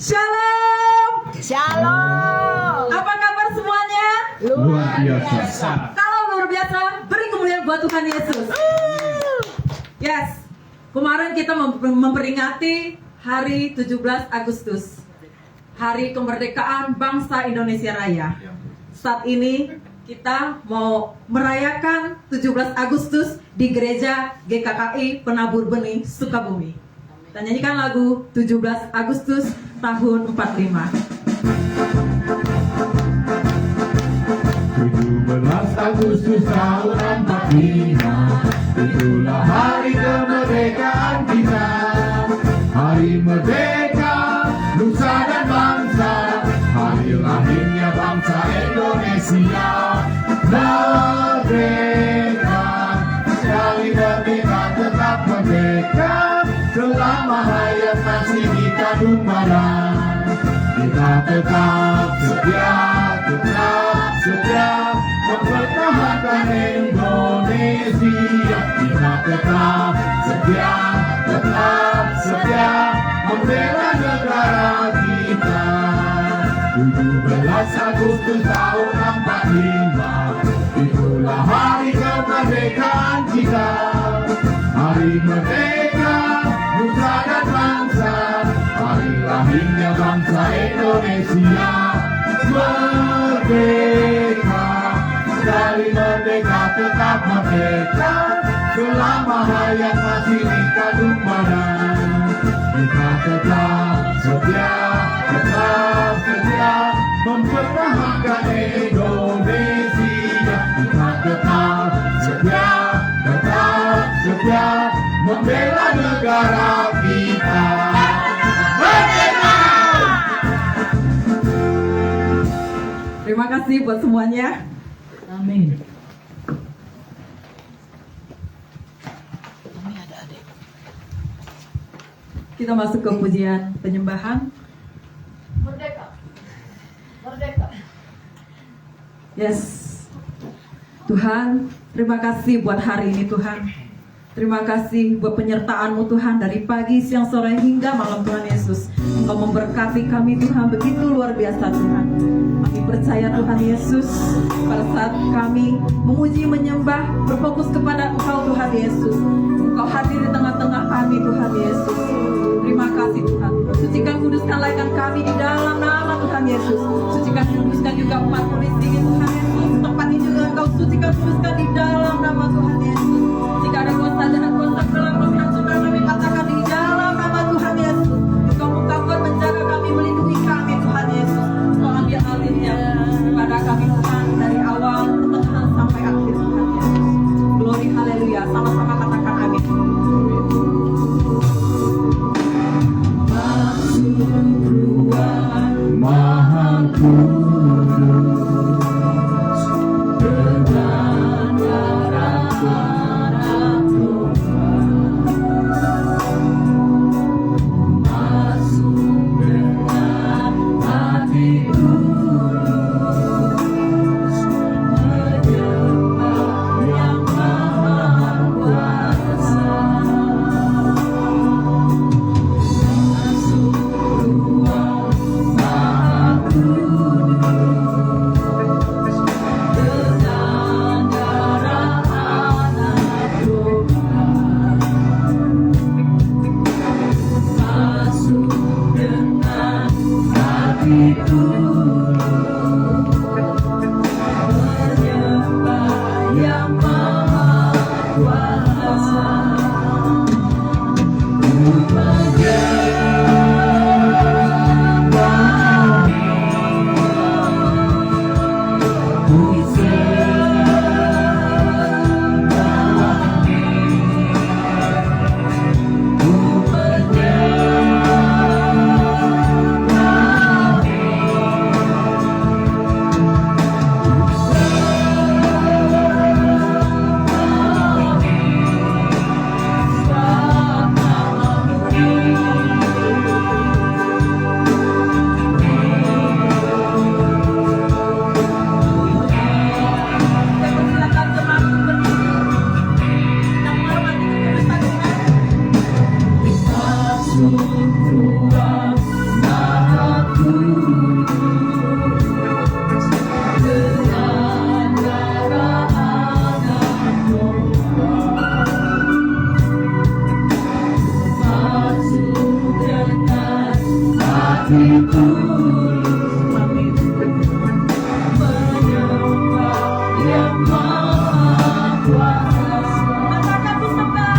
Shalom. Shalom. Apa kabar semuanya? Luar biasa. Kalau luar biasa, beri kemuliaan buat Tuhan Yesus. Yes. Kemarin kita memperingati hari 17 Agustus. Hari kemerdekaan bangsa Indonesia Raya. Saat ini kita mau merayakan 17 Agustus di gereja GKKI Penabur Benih Sukabumi. Kita nyanyikan lagu 17 Agustus tahun 45. 17 Agustus tahun 45, itulah hari kemerdekaan kita. Hari merdeka, nusa dan bangsa, hari lahirnya bangsa Indonesia. Merdeka, sekali merdeka tetap merdeka, selama hayat masih di kandung badan. Kita tetap setia mempertahankan Indonesia. Kita tetap setia membela negara kita. 17 Agustus tahun 45, itulah hari kemerdekaan kita. Hari merdeka, nusa dan bangsa, hari lahirnya bangsa Indonesia. Merdeka, sekali merdeka tetap merdeka, selama hayat masih di kandung badan. Kita tetap setia mempertahankan Indonesia. Kita tetap setia membela negara kita. Merdeka! Terima kasih buat semuanya. Amin. Kita masuk ke pujian penyembahan. Merdeka. Merdeka. Yes. Tuhan, terima kasih buat hari ini Tuhan. Terima kasih buat penyertaan-Mu Tuhan dari pagi, siang, sore hingga malam Tuhan Yesus. Engkau memberkati kami Tuhan begitu luar biasa Tuhan. Kami percaya Tuhan Yesus, pada saat kami memuji, menyembah, berfokus kepada Engkau Tuhan Yesus, Engkau hadir di tengah-tengah kami Tuhan Yesus. Terima kasih Tuhan. Sucikan, kuduskan, laikan kami di dalam nama Tuhan Yesus. Sucikan, kuduskan juga umat tulis ini Tuhan Yesus. Tempat ini juga Engkau sucikan, kuduskan di dalam nama Tuhan Yesus. Jika ada kuasa dan kuasa dalam Tuhan, sudah kami katakan di dalam nama Tuhan Yesus. Engkau mengcover, menjaga kami, melindungi kami Tuhan Yesus. Engkau ambil alihnya kepada kami Tuhan dari awal, pertengahan sampai akhir Tuhan Yesus. Glory, haleluya. Sama-sama katakan amin. Maha Kudus, dengan darah masuk dengan hati tulus, menyembah yang Maha Kuasa. Masuk ruang Maha Kudus, dengan darah anak Tuhan. Masuk dengan hati tulus, menyembah yang Maha Kuasa. hati tulus Amin. menyembah yang maha kuasa. Maka aku sembah.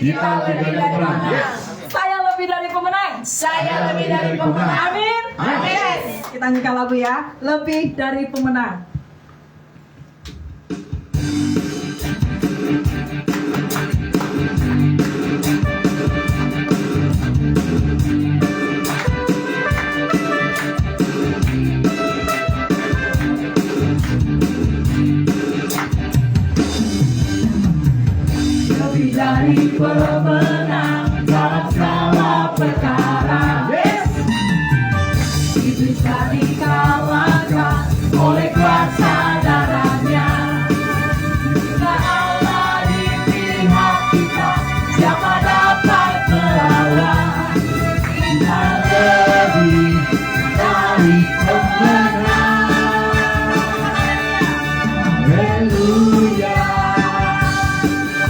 Kita lebih dari pemenang. Saya lebih dari pemenang. Saya lebih dari pemenang. Amin. Amin. Yes. Kita nyanyikan lagu ya. Lebih dari pemenang. Lebih dari pemenang dalam segala perkara. Iblis tak dikalahkan oleh kuasa darahnya. Jika Allah di pihak kita, siapa dapat melawan? Kita lebih dari pemenang. Haleluya.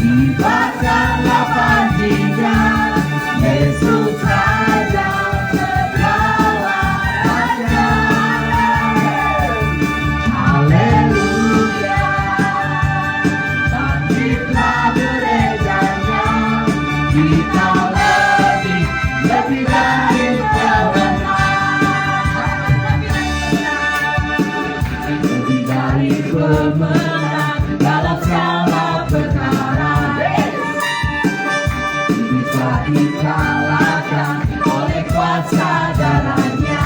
Kibarkanlah panjingan, Yesus Raja segala raja. Haleluya. Bangkitlah gerejanya, kita lebih dari pemenang. Lebih dari pemenang dalam segala perkara. Bisa dikalahkan oleh kuasa darahnya.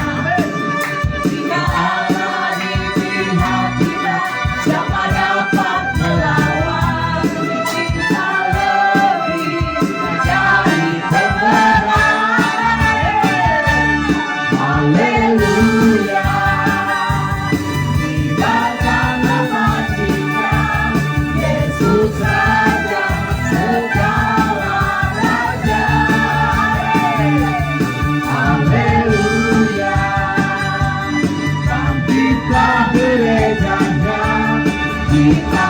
Jika Allah di pihak kita, siapa dapat melawan? Kita lebih dari pemenang. Haleluya. Kibarkanlah panjingan, Yesus Raja segala raja. Haleluya. Bangkitlah gerejanya, kita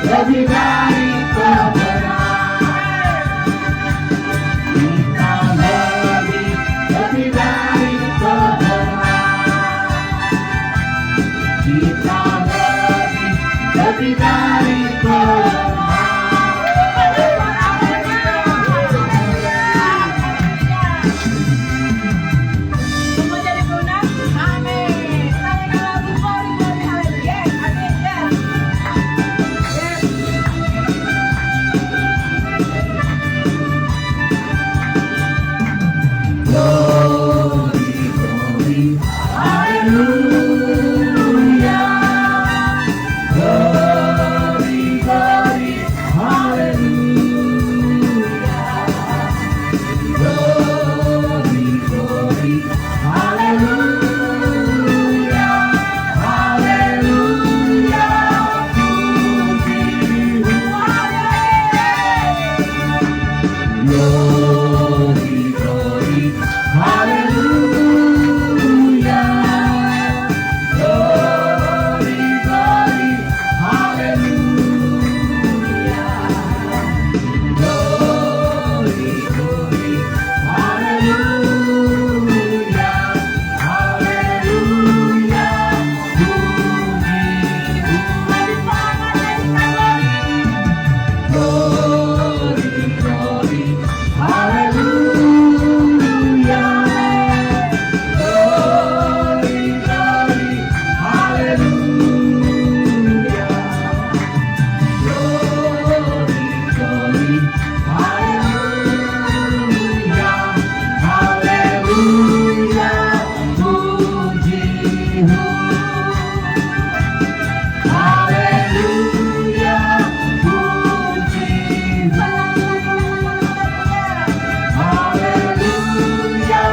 lebih dari pemenang. Kita lebih dari pemenang. Kita lebih dari pemenang. Semua jadi pemenang. Amin. Kita nyanyikan lagu Glory Glory Haleluya. Yes. Amin. Yes. Yes. Glory, glory, haleluya. Glory, glory, haleluya. Glory, glory, haleluya. Haleluya. Puji Glory, glory, haleluya. Glory, glory, haleluya. Glory, glory, haleluya. Haleluya. Glory, glory, haleluya. Glory, glory, haleluya. Glory, glory, haleluya. Haleluya. Puji Haleluya. Puji Haleluya.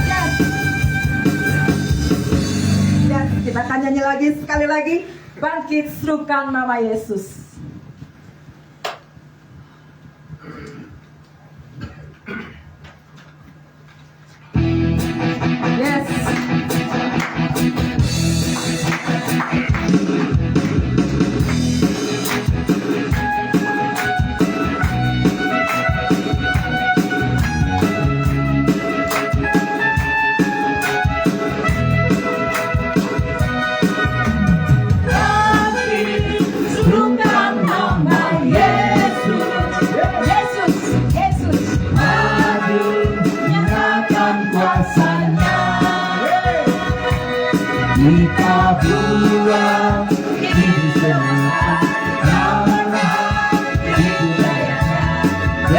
Yes. Kita akan nyanyi lagi sekali lagi. Bangkit serukan nama Yesus. Yes.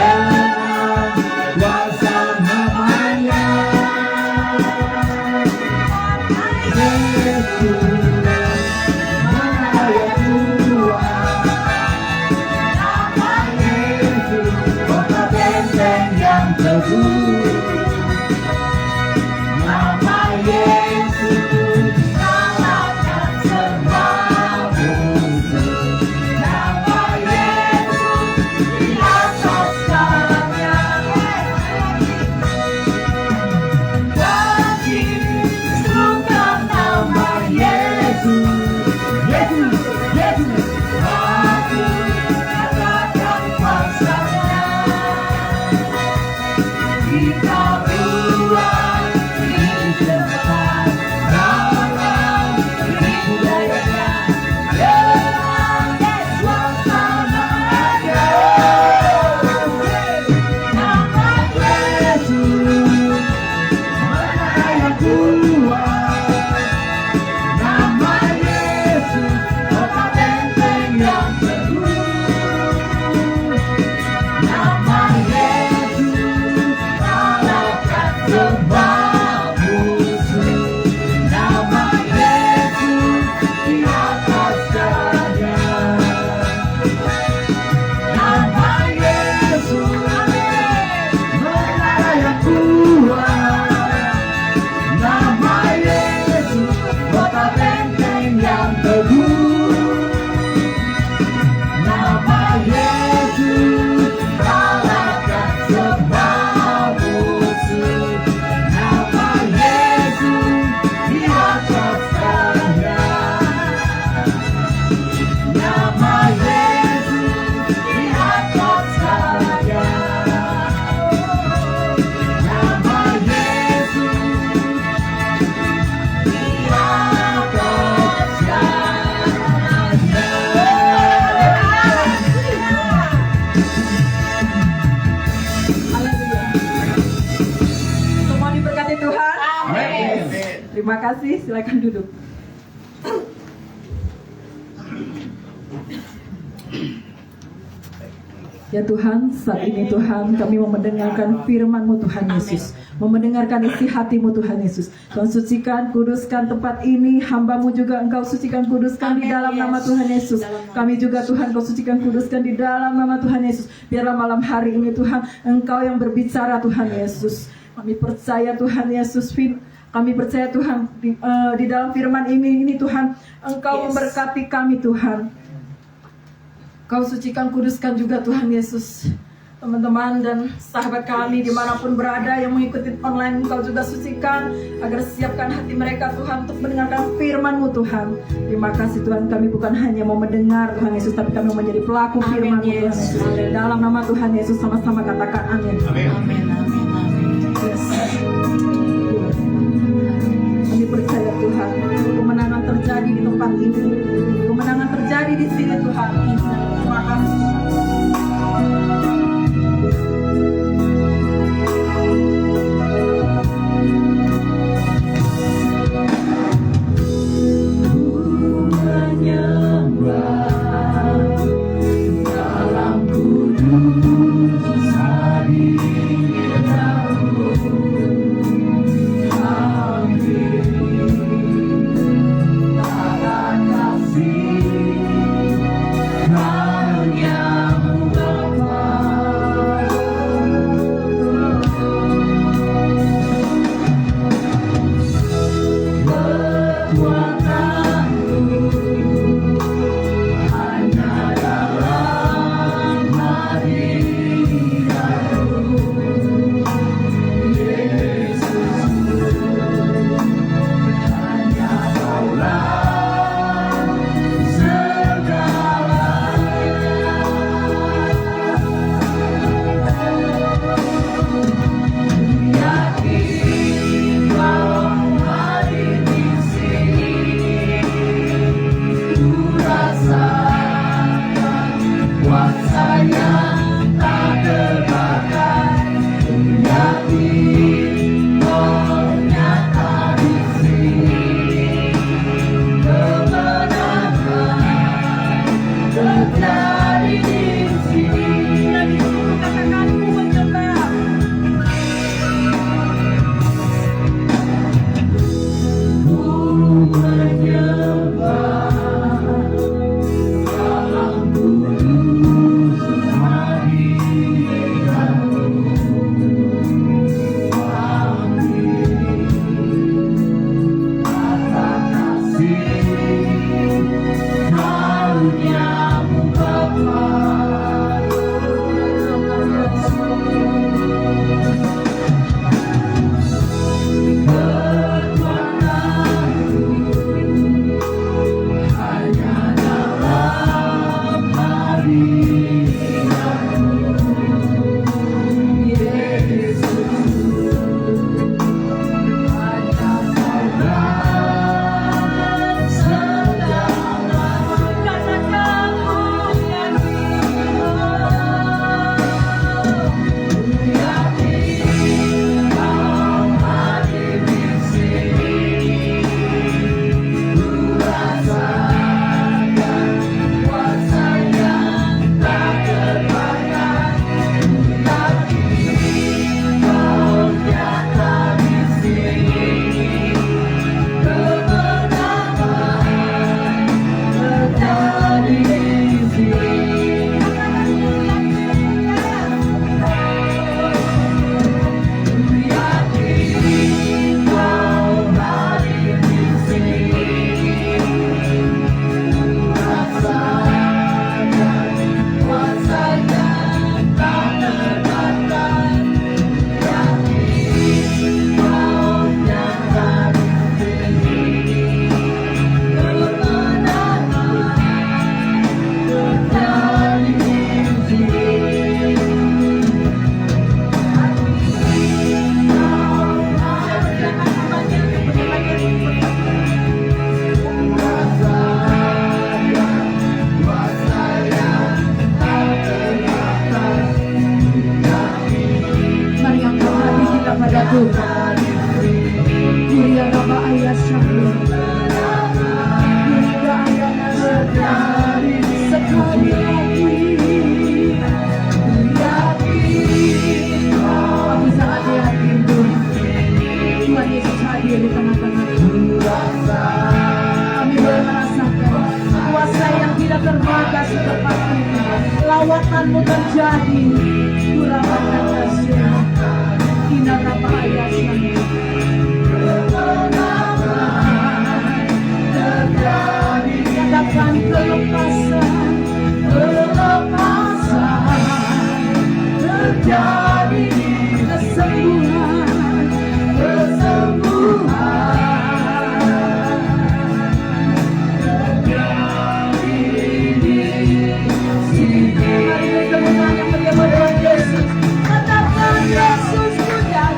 dengan kuasa namanya. Yesus, mana yang kuat, nama Yesus, kota benteng yang teguh. Nama Yesus, kalahkan semua musuh. Nama Yesus, di atas segalanya. Wajib serukan nama Yesus. Yesus, Yesus, aku katakan kuasanya. Kita buat di tempat dalam di budayanya dengan suasana aja. Nama Yesus, mana yang kuat. Nama Yesus, kota benteng yang teguh. Nama Yesus, kalahkan semua musuh. Nama Yesus, di atas segalanya. Nama Yesus, mana yang kuat. Nama Yesus, kota benteng yang teguh. Nama Yesus, kalahkan semua musuh. Nama Yesus, di atas segalanya. Nama Yesus, di atas segalanya. Nama Yesus, di atas segalanya. Haleluya. Semua diberkati Tuhan. Amin. Terima kasih, silakan duduk. Ya Tuhan, saat ini Tuhan kami mau mendengarkan firman-Mu Tuhan Yesus, mau mendengarkan isi hati-Mu Tuhan Yesus. Tuhan sucikan, kuduskan tempat ini, hamba-Mu juga Engkau sucikan, kuduskan di dalam nama Tuhan Yesus. Kami juga Tuhan Kau sucikan, kuduskan di dalam nama Tuhan Yesus. Biarlah malam hari ini Tuhan Engkau yang berbicara Tuhan Yesus. Kami percaya Tuhan Yesus, kami percaya Tuhan di dalam firman ini Tuhan Engkau memberkati kami Tuhan. Kau sucikan, kuduskan juga Tuhan Yesus. Teman-teman dan sahabat kami dimanapun berada yang mengikuti online, Engkau juga sucikan agar siapkan hati mereka Tuhan untuk mendengarkan firman-Mu Tuhan. Terima kasih Tuhan, kami bukan hanya mau mendengar Tuhan Yesus, tapi kami mau menjadi pelaku firman-Mu Tuhan Yesus. Dalam nama Tuhan Yesus sama-sama katakan amin. Amin. Yes. Kami percaya Tuhan, kemenangan terjadi di tempat ini, kemenangan terjadi di sini Tuhan. Terima kasih. Dalam kudus hari kasih hanya Tuhan. Kuria Raba Ayah Syahir, Kuria Ayah Nasyar, sekali lagi yakin. Aku sangat yakin Tuhan Yesus hadir di tengah-tengah kita. Kami boleh merasakan kuasa yang tidak terbatas di tempat ini. Lawatan-Mu terjadi. Kurabakan kasih, Ina Raba Ayah Syahir. Katakan kelepasan terjadi, kesembuhan terjadi di sini. Mari teman-teman yang menyembah Yesus, katakan Yesus punya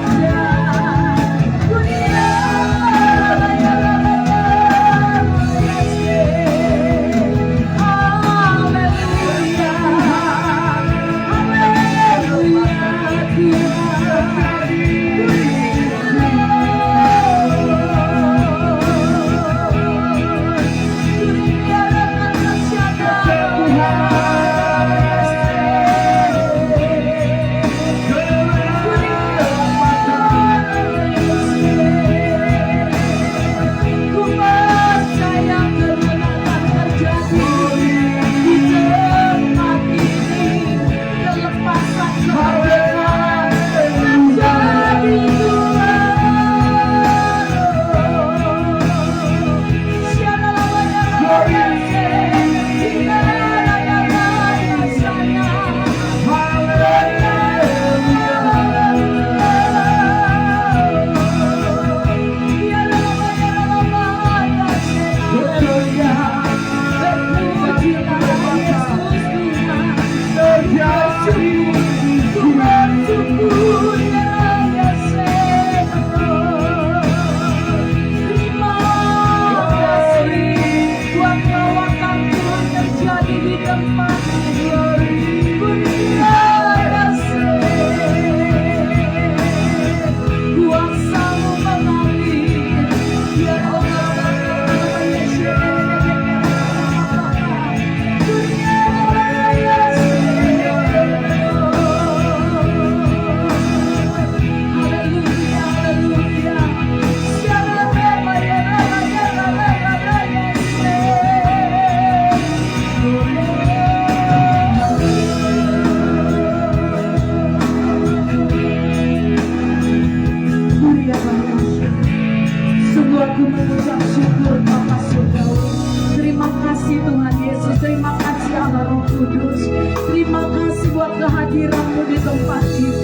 kehadiran-Mu di tempat ini.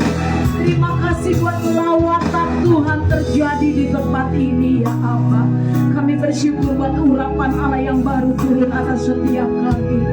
Terima kasih buat lawatan Tuhan terjadi di tempat ini ya Allah. Kami bersyukur buat urapan Allah yang baru turun atas setiap kami.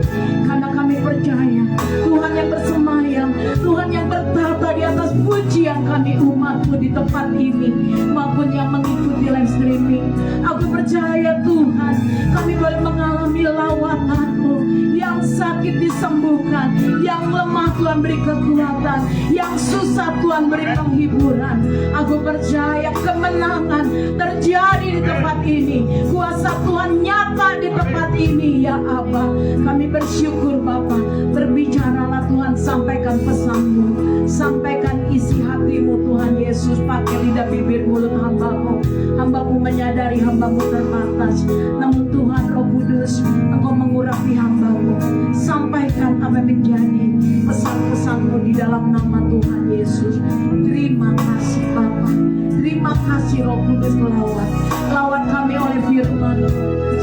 Karena kami percaya Tuhan yang bersemayam, Tuhan yang bertata di atas pujian kami umat-Mu di tempat ini maupun yang mengikuti live streaming. Aku percaya Tuhan, kami boleh mengalami lawatan-Mu. Yang sakit disembuhkan, yang lemah Tuhan beri kekuatan, yang susah Tuhan beri penghiburan. Aku percaya kemenangan terjadi di tempat ini. Kuasa Tuhan nyata di tempat ini ya Abba. Kami bersyukur Bapa. Berbicaralah Tuhan, sampaikan pesan-Mu, sampaikan isi hati-Mu Tuhan Yesus. Pakai lidah bibir mulut hamba-Mu. Hamba-Mu menyadari hamba-Mu terbatas, namun Tuhan Roh Kudus, Engkau mengurapi hamba-Mu. Sampaikan apa yang menjadi pesan-pesan-Mu di dalam nama Tuhan Yesus. Terima kasih Bapa. Terima kasih Roh Kudus lawat kami oleh firman.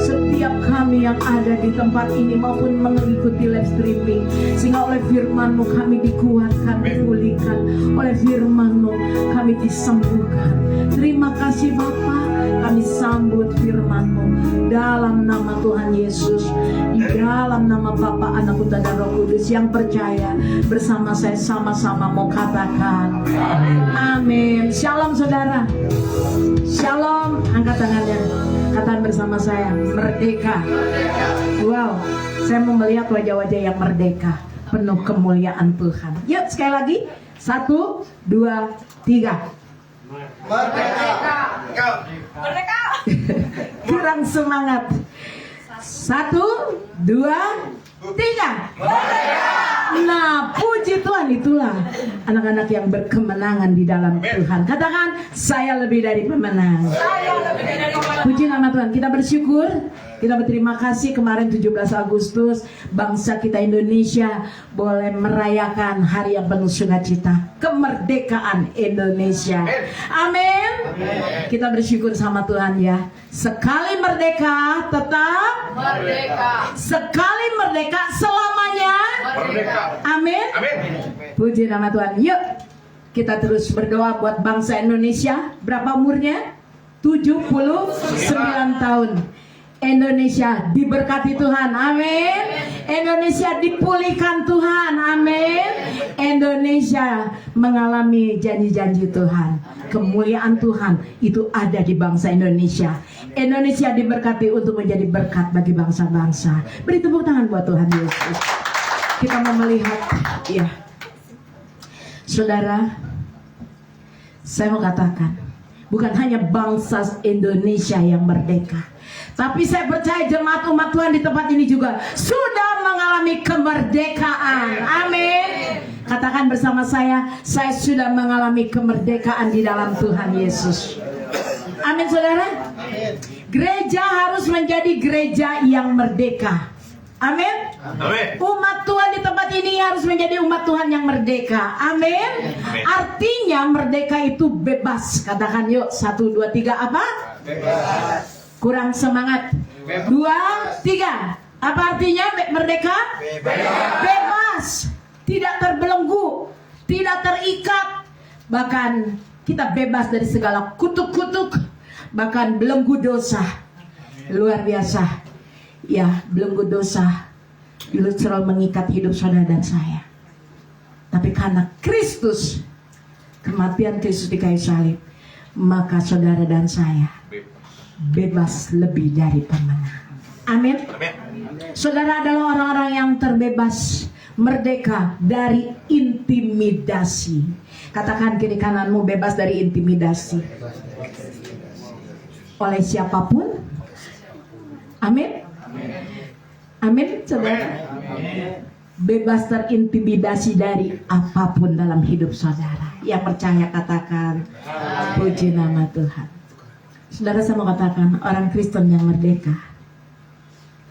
Setiap kami yang ada di tempat ini maupun mengikuti live streaming, sehingga oleh firman-Mu kami dikuatkan, dipulihkan. Oleh firman-Mu kami disembuhkan. Terima kasih Bapa. Kami sambut firman-Mu dalam nama Tuhan Yesus, di dalam nama Bapa, Anak, Putra dan Roh Kudus. Yang percaya bersama saya sama-sama mau katakan amin. Shalom saudara. Shalom. Angkat tangannya. Katakan bersama saya, merdeka. Wow, saya mau melihat wajah-wajah yang merdeka, penuh kemuliaan Tuhan. Yuk sekali lagi, 1, 2, 3. Kurang semangat. 1, 2, 3. Nah, puji Tuhan, itulah anak-anak yang berkemenangan di dalam Tuhan. Katakan, saya lebih dari pemenang. Puji nama Tuhan. Kita bersyukur, kita berterima kasih kemarin 17 Agustus bangsa kita Indonesia boleh merayakan hari yang penuh sukacita, kemerdekaan Indonesia. Amin. Kita bersyukur sama Tuhan ya. Sekali merdeka tetap Merdeka. sekali merdeka selamanya. Merdeka. Amin. Amin. Puji nama Tuhan. Yuk kita terus berdoa buat bangsa Indonesia. Berapa umurnya? 79 tahun. Indonesia diberkati Tuhan. Amin. Indonesia dipulihkan Tuhan. Amin. Indonesia mengalami janji-janji Tuhan. Kemuliaan Tuhan itu ada di bangsa Indonesia. Indonesia diberkati untuk menjadi berkat bagi bangsa-bangsa. Beri tepuk tangan buat Tuhan Yesus. Kita mau melihat, ya, saudara, saya mau katakan, bukan hanya bangsa Indonesia yang merdeka, tapi saya percaya jemaat umat Tuhan di tempat ini juga sudah mengalami kemerdekaan. Amin. Katakan bersama saya sudah mengalami kemerdekaan di dalam Tuhan Yesus. Amin, saudara. Gereja harus menjadi gereja yang merdeka. Amin. Amin. Umat Tuhan di tempat ini harus menjadi umat Tuhan yang merdeka. Amin. Artinya merdeka itu bebas. Katakan yuk, 1, 2, 3 apa? Bebas. Kurang semangat. 2, 3. Apa artinya merdeka? Bebas. Tidak terbelenggu, tidak terikat. Bahkan kita bebas dari segala kutuk-kutuk, bahkan belenggu dosa. Luar biasa. Ya, belenggu dosa dulu selalu mengikat hidup saudara dan saya. Tapi karena Kristus, kematian Kristus di kayu salib, maka saudara dan saya bebas lebih dari pemenang. Amin. Saudara adalah orang-orang yang terbebas, merdeka dari intimidasi. Katakan kiri kananmu, bebas dari intimidasi oleh siapapun. Amin. Amin, saudara. Bebas terintimidasi dari apapun dalam hidup saudara. Yang percaya katakan puji nama Tuhan. Saudara, saya mau katakan, orang Kristen yang merdeka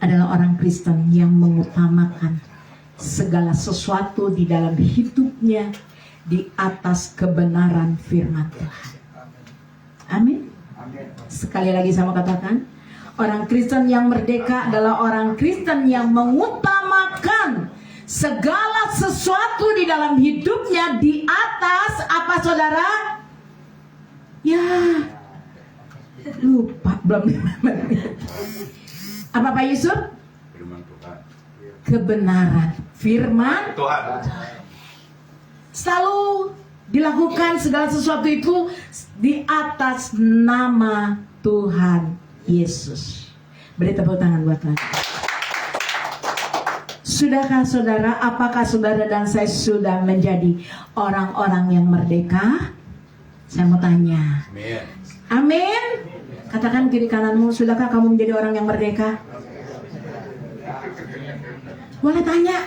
adalah orang Kristen yang mengutamakan segala sesuatu di dalam hidupnya di atas kebenaran firman Tuhan. Amin. Sekali lagi saya mau katakan, orang Kristen yang merdeka adalah orang Kristen yang mengutamakan segala sesuatu di dalam hidupnya di atas apa, saudara? Ya, lupa belum. Apa Pak Yusuf? Kebenaran firman Tuhan. selalu dilakukan segala sesuatu itu di atas nama Tuhan Yesus. Beri tepuk tangan buat Tuhan. Sudahkah saudara, apakah saudara dan saya sudah menjadi orang-orang yang merdeka? Saya mau tanya. Amin. Katakan kiri kananmu, sudahkah kamu menjadi orang yang merdeka? Boleh tanya.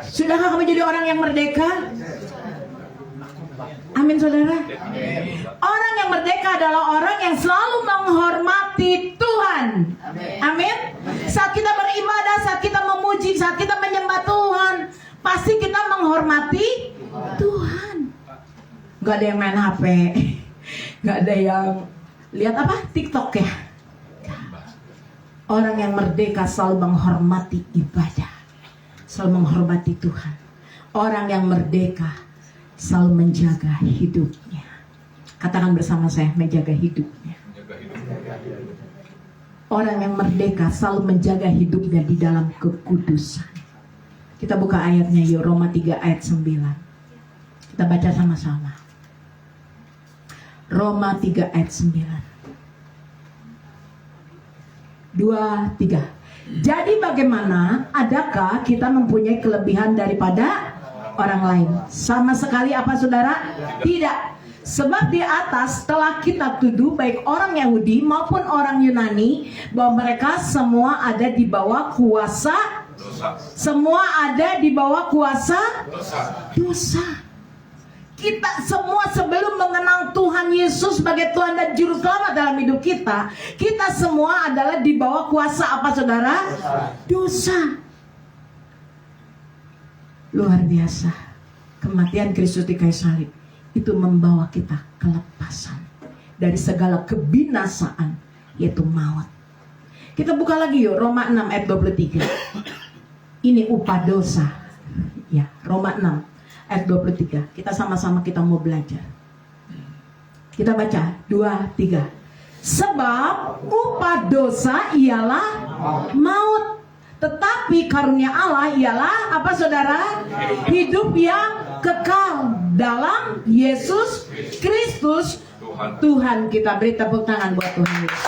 Sudahkah kamu jadi orang yang merdeka? Amin, saudara. Orang yang merdeka adalah orang yang selalu menghormati Tuhan. Amin. Saat kita beribadah, saat kita memuji, saat kita menyembah Tuhan, pasti kita menghormati Tuhan. Gak ada yang main HP, gak ada yang lihat apa, TikTok ya. Orang yang merdeka selalu menghormati ibadah, selalu menghormati Tuhan. Orang yang merdeka selalu menjaga hidupnya. Katakan bersama saya, menjaga hidupnya. Orang yang merdeka selalu menjaga hidupnya di dalam kekudusan. Kita buka ayatnya yuk, Roma 3 ayat 9. Kita baca sama-sama. Roma 3 ayat 9. 2, 3. Jadi bagaimana? Adakah kita mempunyai kelebihan daripada orang lain? Sama sekali apa, saudara? Tidak. Sebab di atas telah kita tuduh baik orang Yahudi maupun orang Yunani bahwa mereka semua ada di bawah kuasa dosa. Kita semua sebelum mengenal Tuhan Yesus sebagai Tuhan dan Juru Selamat dalam hidup kita, kita semua adalah di bawah kuasa apa saudara? Dosa. Luar biasa. Kematian Kristus di kayu salib itu membawa kita kelepasan dari segala kebinasaan, yaitu maut. Kita buka lagi yuk Roma 6 ayat 23. Ini upah dosa. Ya, Roma 6 ayat 23. Kita sama-sama kita mau belajar. Kita baca 2, 3. Sebab upah dosa ialah maut, tetapi karunia Allah ialah apa saudara? Hidup yang kekal dalam Yesus Kristus Tuhan kita. Beri tepuk tangan buat Tuhan Yesus.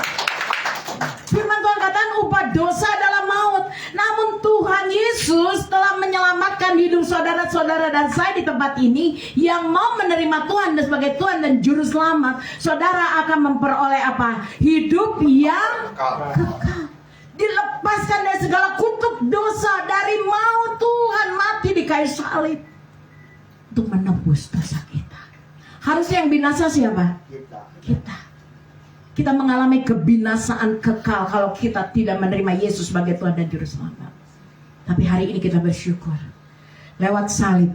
Firman Tuhan katakan upah dosa adalah maut. Namun Tuhan Yesus telah menyelamatkan hidup saudara-saudara dan saya di tempat ini yang mau menerima Tuhan sebagai Tuhan dan Juru Selamat. Saudara akan memperoleh apa? Hidup yang kekal. Dilepaskan dari segala kutuk dosa, dari maut. Tuhan mati di kayu salib untuk menebus dosa kita. Harusnya yang binasa siapa? Kita mengalami kebinasaan kekal kalau kita tidak menerima Yesus sebagai Tuhan dan Juru Selamat. Tapi hari ini kita bersyukur. Lewat salib,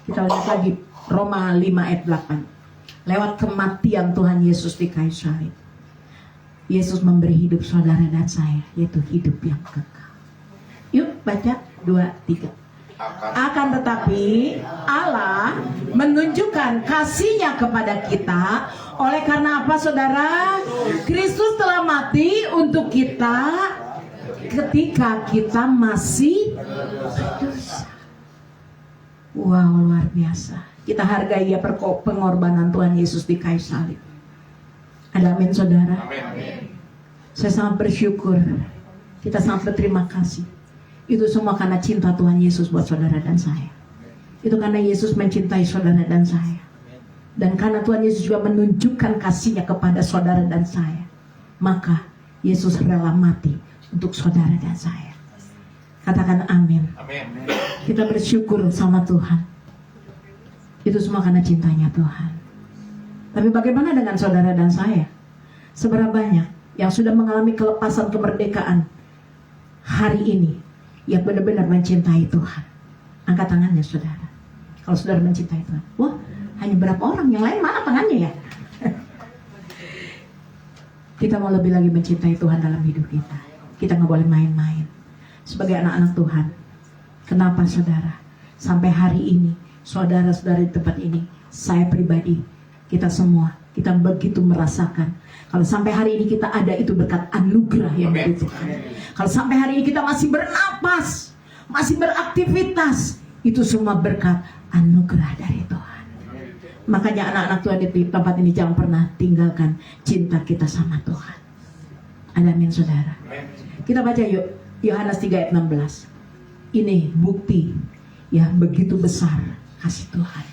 kita lihat lagi Roma 5 ayat 8. Lewat kematian Tuhan Yesus di kayu salib, Yesus memberi hidup saudara dan saya, yaitu hidup yang kekal. Yuk baca 2, 3. Akan tetapi Allah menunjukkan kasih-Nya kepada kita oleh karena apa saudara? Kristus telah mati untuk kita ketika kita masih berdosa. Wow, luar biasa. Kita hargai ya pengorbanan Tuhan Yesus di kayu salib. Ada amin saudara? Amin. Saya sangat bersyukur. Kita sangat berterima kasih. Itu semua karena cinta Tuhan Yesus buat saudara dan saya. Itu karena Yesus mencintai saudara dan saya. Dan karena Tuhan Yesus juga menunjukkan kasih-Nya kepada saudara dan saya, maka Yesus rela mati untuk saudara dan saya. Katakan amin. Kita bersyukur sama Tuhan. Itu semua karena cintanya Tuhan. Tapi bagaimana dengan saudara dan saya? Seberapa banyak yang sudah mengalami kelepasan kemerdekaan hari ini, yang benar-benar mencintai Tuhan? Angkat tangannya saudara. Kalau saudara mencintai Tuhan. Wah, hanya berapa orang? Yang lain mana tangannya ya? Kita mau lebih lagi mencintai Tuhan dalam hidup kita. Kita gak boleh main-main sebagai anak-anak Tuhan. Kenapa saudara? Sampai hari ini, saudara-saudara di tempat ini, saya pribadi, kita semua, kita begitu merasakan kalau sampai hari ini kita ada, itu berkat anugerah yang dari Tuhan. Kalau sampai hari ini kita masih bernapas, masih beraktivitas, itu semua berkat anugerah dari Tuhan. Makanya anak-anak Tuhan di tempat ini jangan pernah tinggalkan cinta kita sama Tuhan. Ada amin saudara. Kita baca yuk Yohanes 3 ayat 16. Ini bukti ya begitu besar kasih Tuhan.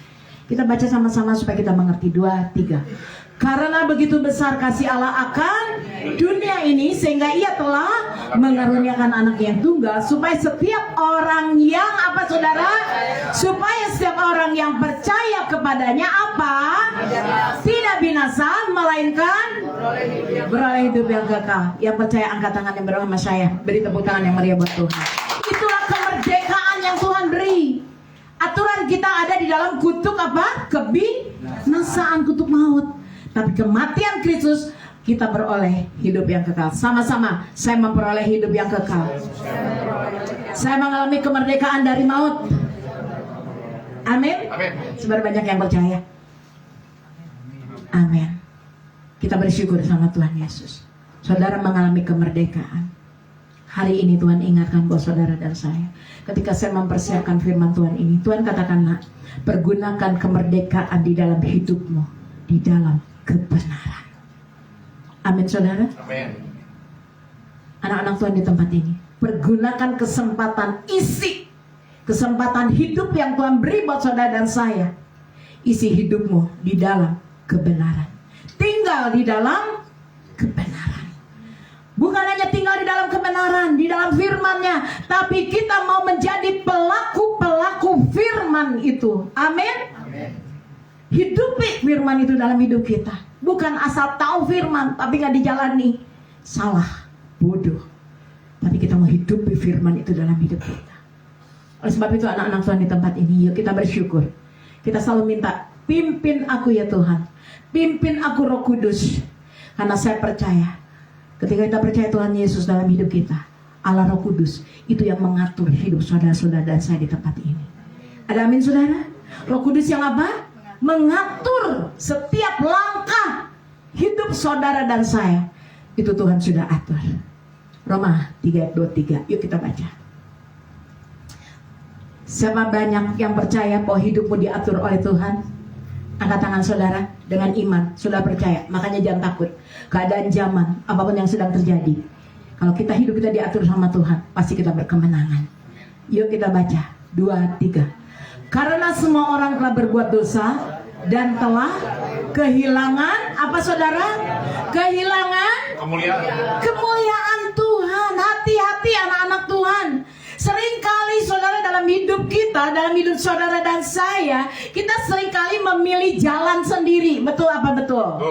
Kita baca sama-sama supaya kita mengerti. 2, 3. Karena begitu besar kasih Allah akan dunia ini, sehingga Ia telah mengaruniakan anak yang tunggal, supaya setiap orang yang apa saudara? Supaya setiap orang yang percaya kepadanya apa? Tidak binasa, melainkan beroleh hidup yang kekal. Yang percaya angkat tangan yang bersama saya. Beri tepuk tangan yang meriah buat Tuhan. Itulah kemerdekaan yang Tuhan beri. Aturan kita ada di dalam kutuk apa? Kebinasaan, kutuk maut. Tapi kematian Kristus, kita beroleh hidup yang kekal. Sama-sama, saya memperoleh hidup yang kekal. Saya mengalami kemerdekaan dari maut. Amin. Sebenarnya banyak yang percaya. Amin. Kita bersyukur sama Tuhan Yesus. Saudara mengalami kemerdekaan. Hari ini Tuhan ingatkan buat saudara dan saya. Ketika saya mempersiapkan firman Tuhan ini, Tuhan katakan, nak, pergunakan kemerdekaan di dalam hidupmu, di dalam kebenaran. Amin saudara. Amin. Anak-anak Tuhan di tempat ini, pergunakan kesempatan, isi kesempatan hidup yang Tuhan beri buat saudara dan saya. Isi hidupmu di dalam kebenaran. Tinggal di dalam kebenaran. Bukan hanya tinggal di dalam kebenaran, di dalam firman-Nya, tapi kita mau menjadi pelaku-pelaku firman itu. Amin. Hidupi firman itu dalam hidup kita. Bukan asal tahu firman tapi gak dijalani. Salah, bodoh. Tapi kita mau hidupi firman itu dalam hidup kita. Oleh sebab itu anak-anak Tuhan di tempat ini, yuk kita bersyukur. Kita selalu minta, pimpin aku ya Tuhan, pimpin aku Roh Kudus. Karena saya percaya, ketika kita percaya Tuhan Yesus dalam hidup kita, Allah Roh Kudus itu yang mengatur hidup saudara-saudara dan saya di tempat ini. Ada amin saudara? Roh Kudus yang apa? Mengatur setiap langkah hidup saudara dan saya. Itu Tuhan sudah atur. Roma 3:23. Yuk kita baca. Siapa banyak yang percaya bahwa hidupmu diatur oleh Tuhan? Angkat tangan saudara dengan iman. Sudah percaya, makanya jangan takut. Keadaan zaman, apapun yang sedang terjadi, kalau kita hidup kita diatur sama Tuhan, pasti kita berkemenangan. Yuk kita baca 2-3. Karena semua orang telah berbuat dosa dan telah kehilangan apa saudara? Kehilangan kemuliaan Tuhan. Hati-hati anak-anak Tuhan. Seringkali saudara dalam hidup kita, dalam hidup saudara dan saya, kita seringkali memilih jalan sendiri. Betul apa betul?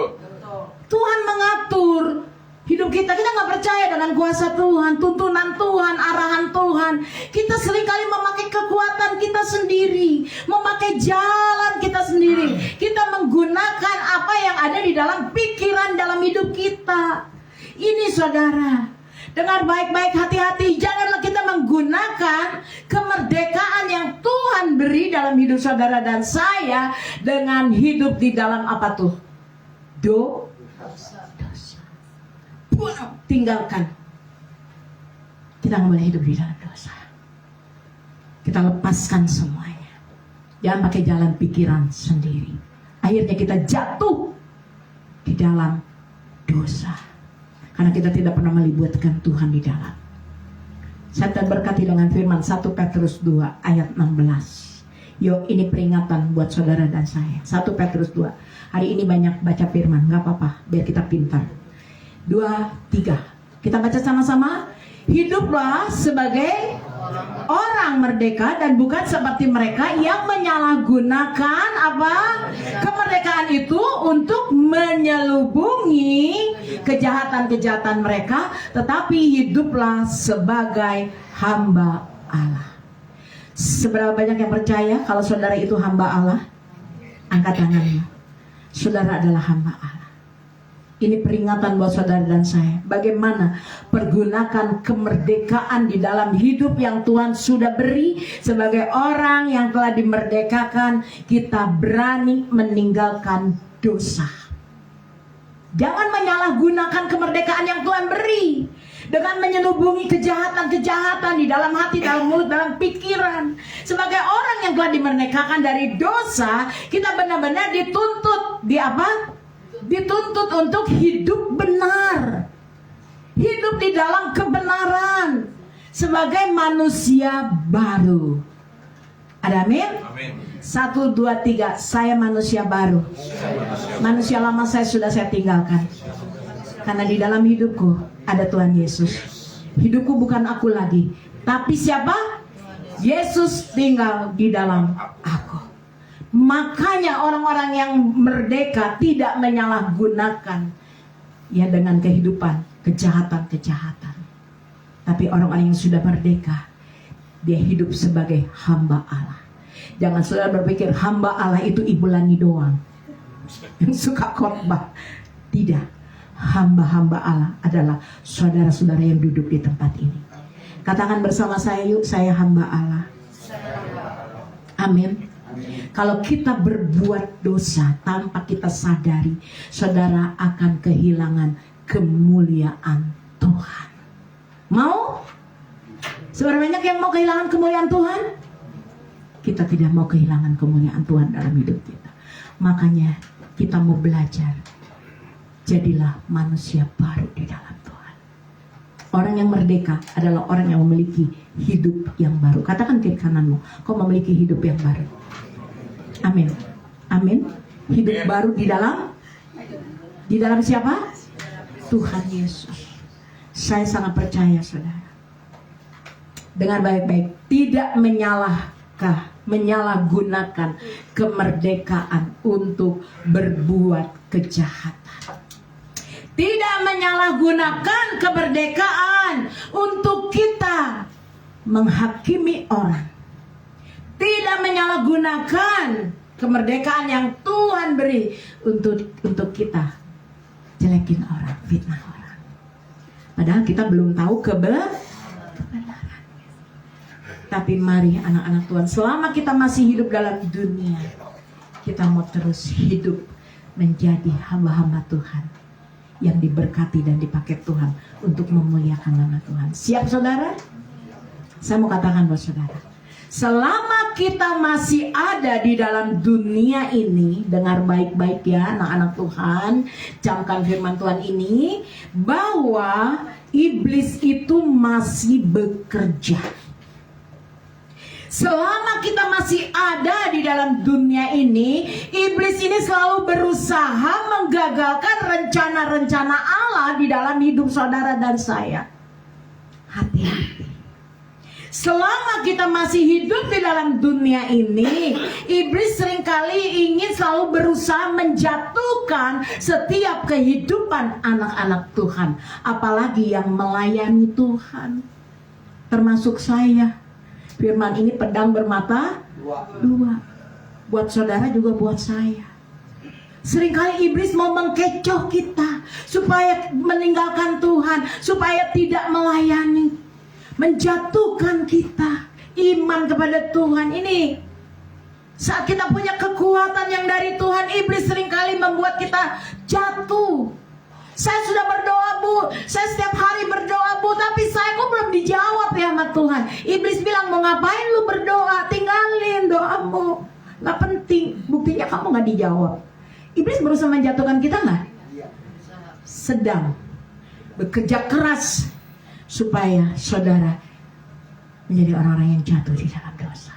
Tuhan mengatur hidup kita. Kita nggak percaya dengan kuasa Tuhan, tuntunan Tuhan, arahan Tuhan. Kita seringkali memakai kekuatan kita sendiri, memakai jalan kita sendiri. Kita menggunakan apa yang ada di dalam pikiran dalam hidup kita. Ini saudara, dengar baik-baik, hati-hati. Janganlah kita menggunakan kemerdekaan yang Tuhan beri dalam hidup saudara dan saya dengan hidup di dalam apa tuh? Dosa. Tinggalkan. Kita nggak boleh hidup di dalam dosa. Kita lepaskan semuanya. Jangan pakai jalan pikiran sendiri. Akhirnya kita jatuh di dalam dosa. Karena kita tidak pernah melibatkan Tuhan di dalam. Saya terberkati dengan firman 1 Petrus 2 ayat 16. Yuk, ini peringatan buat saudara dan saya. 1 Petrus 2. Hari ini banyak baca firman, nggak apa-apa, biar kita pintar. 2, 3. Kita baca sama-sama. Hiduplah sebagai orang merdeka dan bukan seperti mereka yang menyalahgunakan apa? Kemerdekaan itu untuk menyelubungi kejahatan-kejahatan mereka, tetapi hiduplah sebagai hamba Allah. Seberapa banyak yang percaya kalau saudara itu hamba Allah? Angkat tangannya. Saudara adalah hamba Allah. Ini peringatan buat saudara dan saya. Bagaimana pergunakan kemerdekaan di dalam hidup yang Tuhan sudah beri. Sebagai orang yang telah dimerdekakan, kita berani meninggalkan dosa. Jangan menyalahgunakan kemerdekaan yang Tuhan beri dengan menyelubungi kejahatan-kejahatan di dalam hati, dalam mulut, dalam pikiran. Sebagai orang yang telah dimerdekakan dari dosa, kita benar-benar dituntut di apa? Dituntut untuk hidup benar, hidup di dalam kebenaran sebagai manusia baru. Ada amin? 1, 2, 3. Saya manusia baru. Manusia lama saya sudah saya tinggalkan. Karena di dalam hidupku ada Tuhan Yesus. Hidupku bukan aku lagi, tapi siapa? Yesus tinggal di dalam aku. Makanya orang-orang yang merdeka tidak menyalahgunakan ya dengan kehidupan kejahatan-kejahatan. Tapi orang-orang yang sudah merdeka, dia hidup sebagai hamba Allah. Jangan saudara berpikir hamba Allah itu Ibu Lani doang yang suka khotbah. Tidak. Hamba-hamba Allah adalah saudara-saudara yang duduk di tempat ini. Katakan bersama saya yuk, saya hamba Allah. Amin. Kalau kita berbuat dosa tanpa kita sadari, saudara akan kehilangan kemuliaan Tuhan. Mau? Seberapa banyak yang mau kehilangan kemuliaan Tuhan? Kita tidak mau kehilangan kemuliaan Tuhan dalam hidup kita. Makanya kita mau belajar. Jadilah manusia baru di dalam Tuhan. Orang yang merdeka adalah orang yang memiliki hidup yang baru. Katakan kiri kananmu, kau memiliki hidup yang baru. Amin. Amin. hidup baru di dalam siapa? Tuhan Yesus. Saya sangat percaya, saudara. Dengar baik-baik, tidak menyalahgunakan kemerdekaan untuk berbuat kejahatan. Tidak menyalahgunakan kemerdekaan untuk kita menghakimi orang. Tidak menyalahgunakan kemerdekaan yang Tuhan beri untuk kita jelekin orang, fitnah orang. Padahal kita belum tahu kebenaran. Tapi mari anak-anak Tuhan, selama kita masih hidup dalam dunia, kita mau terus hidup menjadi hamba-hamba Tuhan yang diberkati dan dipakai Tuhan untuk memuliakan nama Tuhan. Siap saudara? Saya mau katakan buat saudara, selama kita masih ada di dalam dunia ini, dengar baik-baik ya anak-anak Tuhan, camkan firman Tuhan ini, bahwa iblis itu masih bekerja. Selama kita masih ada di dalam dunia ini, iblis ini selalu berusaha menggagalkan rencana-rencana Allah di dalam hidup saudara dan saya. Hati-hati. Selama kita masih hidup di dalam dunia ini, iblis seringkali ingin selalu berusaha menjatuhkan setiap kehidupan anak-anak Tuhan, apalagi yang melayani Tuhan, termasuk saya. Firman ini pedang bermata dua, buat saudara juga buat saya. Seringkali iblis mau mengkecoh kita supaya meninggalkan Tuhan, supaya tidak melayani, menjatuhkan kita iman kepada Tuhan. Ini saat kita punya kekuatan yang dari Tuhan, iblis seringkali membuat kita jatuh. Saya sudah berdoa Bu, saya setiap hari berdoa Bu, tapi saya kok belum dijawab ya sama Tuhan. Iblis bilang, mau ngapain lu berdoa, tinggalin doamu, gak penting. Buktinya kamu gak dijawab. Iblis berusaha menjatuhkan kita gak? Sedang bekerja keras supaya saudara menjadi orang-orang yang jatuh di dalam dosa.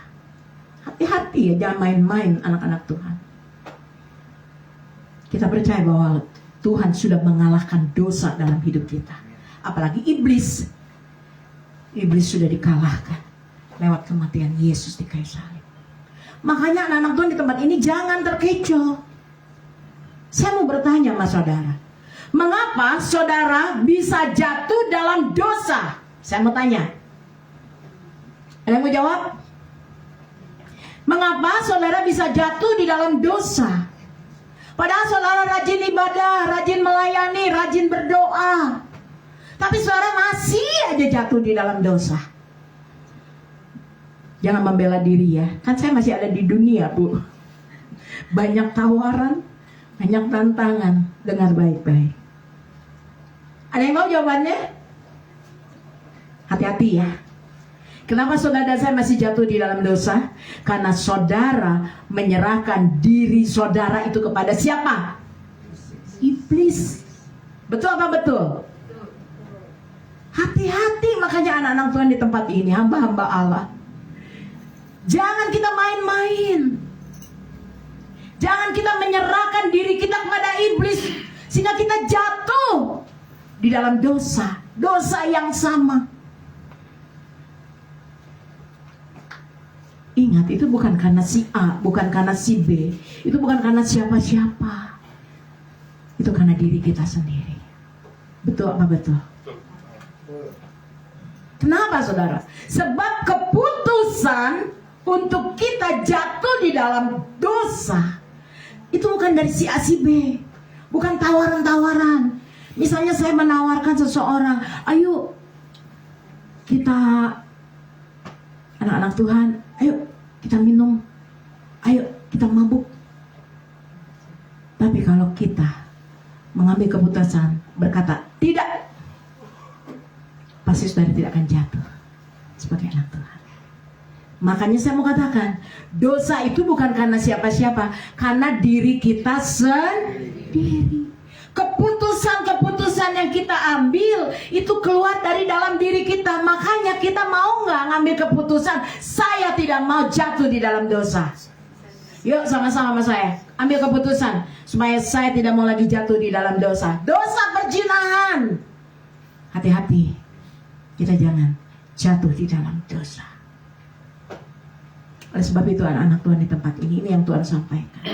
Hati-hati ya, jangan main-main anak-anak Tuhan. Kita percaya bahwa Tuhan sudah mengalahkan dosa dalam hidup kita. Apalagi iblis. Iblis sudah dikalahkan lewat kematian Yesus di kayu salib. Makanya anak-anak Tuhan di tempat ini jangan terkecoh. Saya mau bertanya sama saudara, mengapa saudara bisa jatuh dalam dosa? Saya mau tanya. Ada yang mau jawab? Mengapa saudara bisa jatuh di dalam dosa? Padahal saudara rajin ibadah, rajin melayani, rajin berdoa, tapi saudara masih aja jatuh di dalam dosa. Jangan membela diri ya. Kan saya masih ada di dunia Bu. Banyak tawaran, banyak tantangan. Dengar baik-baik. Ada yang mau jawabannya? Hati-hati ya. Kenapa saudara dan saya masih jatuh di dalam dosa? Karena saudara menyerahkan diri saudara itu kepada siapa? Iblis. Betul apa betul? Hati-hati makanya anak-anak Tuhan di tempat ini, hamba-hamba Allah. Jangan kita main-main. Jangan kita menyerahkan diri kita kepada iblis sehingga kita jatuh di dalam dosa. Dosa yang sama. Ingat, itu bukan karena si A, bukan karena si B, itu bukan karena siapa-siapa. Itu karena diri kita sendiri. Betul apa betul? Kenapa saudara? Sebab keputusan untuk kita jatuh di dalam dosa itu bukan dari si A si B, bukan tawaran-tawaran. Misalnya saya menawarkan seseorang, ayo kita, anak-anak Tuhan, ayo kita minum, ayo kita mabuk. Tapi kalau kita mengambil keputusan berkata tidak, pasti saudara tidak akan jatuh sebagai anak Tuhan. Makanya saya mau katakan, dosa itu bukan karena siapa-siapa, karena diri kita sendiri. Keputusan-keputusan yang kita ambil itu keluar dari dalam diri kita. Makanya kita mau nggak ngambil keputusan, saya tidak mau jatuh di dalam dosa. Yuk sama-sama sama saya. Ambil keputusan supaya saya tidak mau lagi jatuh di dalam dosa. Dosa perzinahan. Hati-hati, kita jangan jatuh di dalam dosa. Oleh sebab itu anak-anak Tuhan di tempat ini yang Tuhan sampaikan.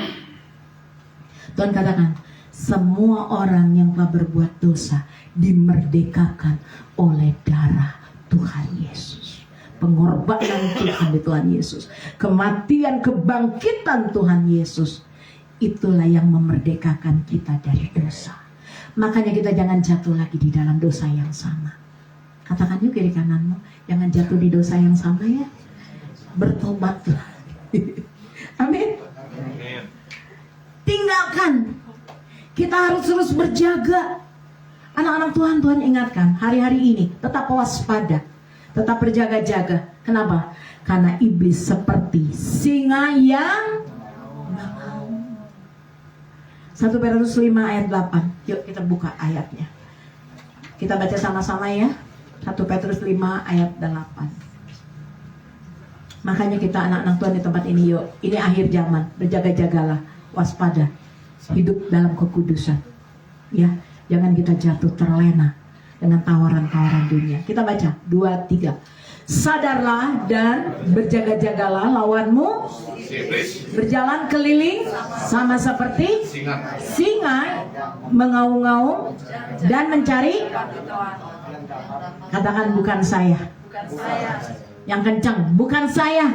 Tuhan katakan, semua orang yang telah berbuat dosa dimerdekakan oleh darah Tuhan Yesus. Pengorbanan Tuhan di Tuhan Yesus, kematian, kebangkitan Tuhan Yesus, itulah yang memerdekakan kita dari dosa. Makanya kita jangan jatuh lagi di dalam dosa yang sama. Katakan yuk kiri kananmu, jangan jatuh di dosa yang sama ya. Bertobatlah. Amin. Tinggalkan. Kita harus terus berjaga. Anak-anak Tuhan, Tuhan ingatkan hari-hari ini tetap waspada, tetap berjaga-jaga. Kenapa? Karena iblis seperti singa yang 1 Petrus 5 ayat 8. Yuk kita buka ayatnya. Kita baca sama-sama ya. 1 Petrus 5 ayat 8. Makanya kita anak-anak Tuhan di tempat ini yuk. Ini akhir zaman. Berjaga-jagalah, waspada, hidup dalam kekudusan. Ya, jangan kita jatuh terlena dengan tawaran-tawaran dunia. Kita baca 2, 3. Sadarlah dan berjaga-jagalah, lawanmu berjalan keliling sama seperti singa mengaum-ngaum dan mencari. Katakan bukan saya. Yang kencang, bukan saya.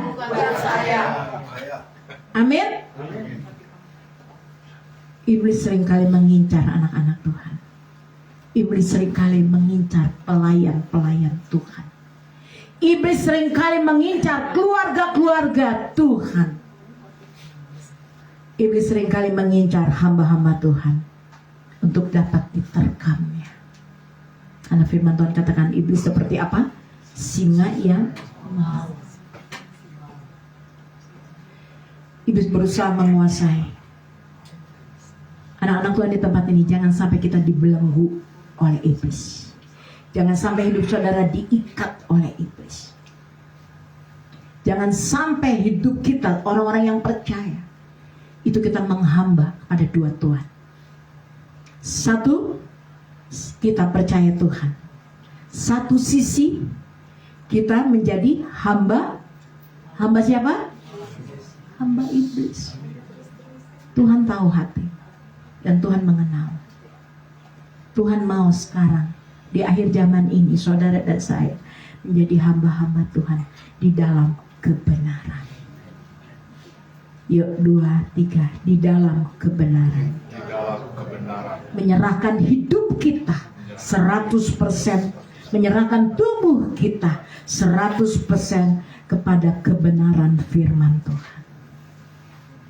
Amin. Iblis seringkali mengincar anak-anak Tuhan. Iblis seringkali mengincar pelayan-pelayan Tuhan. Iblis seringkali mengincar keluarga-keluarga Tuhan. Iblis seringkali mengincar hamba-hamba Tuhan untuk dapat diterkamnya. Karena firman Tuhan katakan iblis seperti apa? Singa yang mau. Iblis berusaha menguasai. Anak-anak Tuhan di tempat ini, jangan sampai kita dibelenggu oleh iblis. Jangan sampai hidup saudara diikat oleh iblis. Jangan sampai hidup kita, orang-orang yang percaya, itu kita menghamba kepada dua Tuhan. Satu, kita percaya Tuhan. Satu sisi, kita menjadi hamba. Hamba siapa? Hamba iblis. Tuhan tahu hati. Dan Tuhan mengenal. Tuhan mau sekarang di akhir zaman ini saudara dan saya menjadi hamba-hamba Tuhan di dalam kebenaran. Yuk 2, 3, di dalam kebenaran. Di dalam kebenaran. Menyerahkan hidup kita 100%, menyerahkan tubuh kita 100% kepada kebenaran firman Tuhan.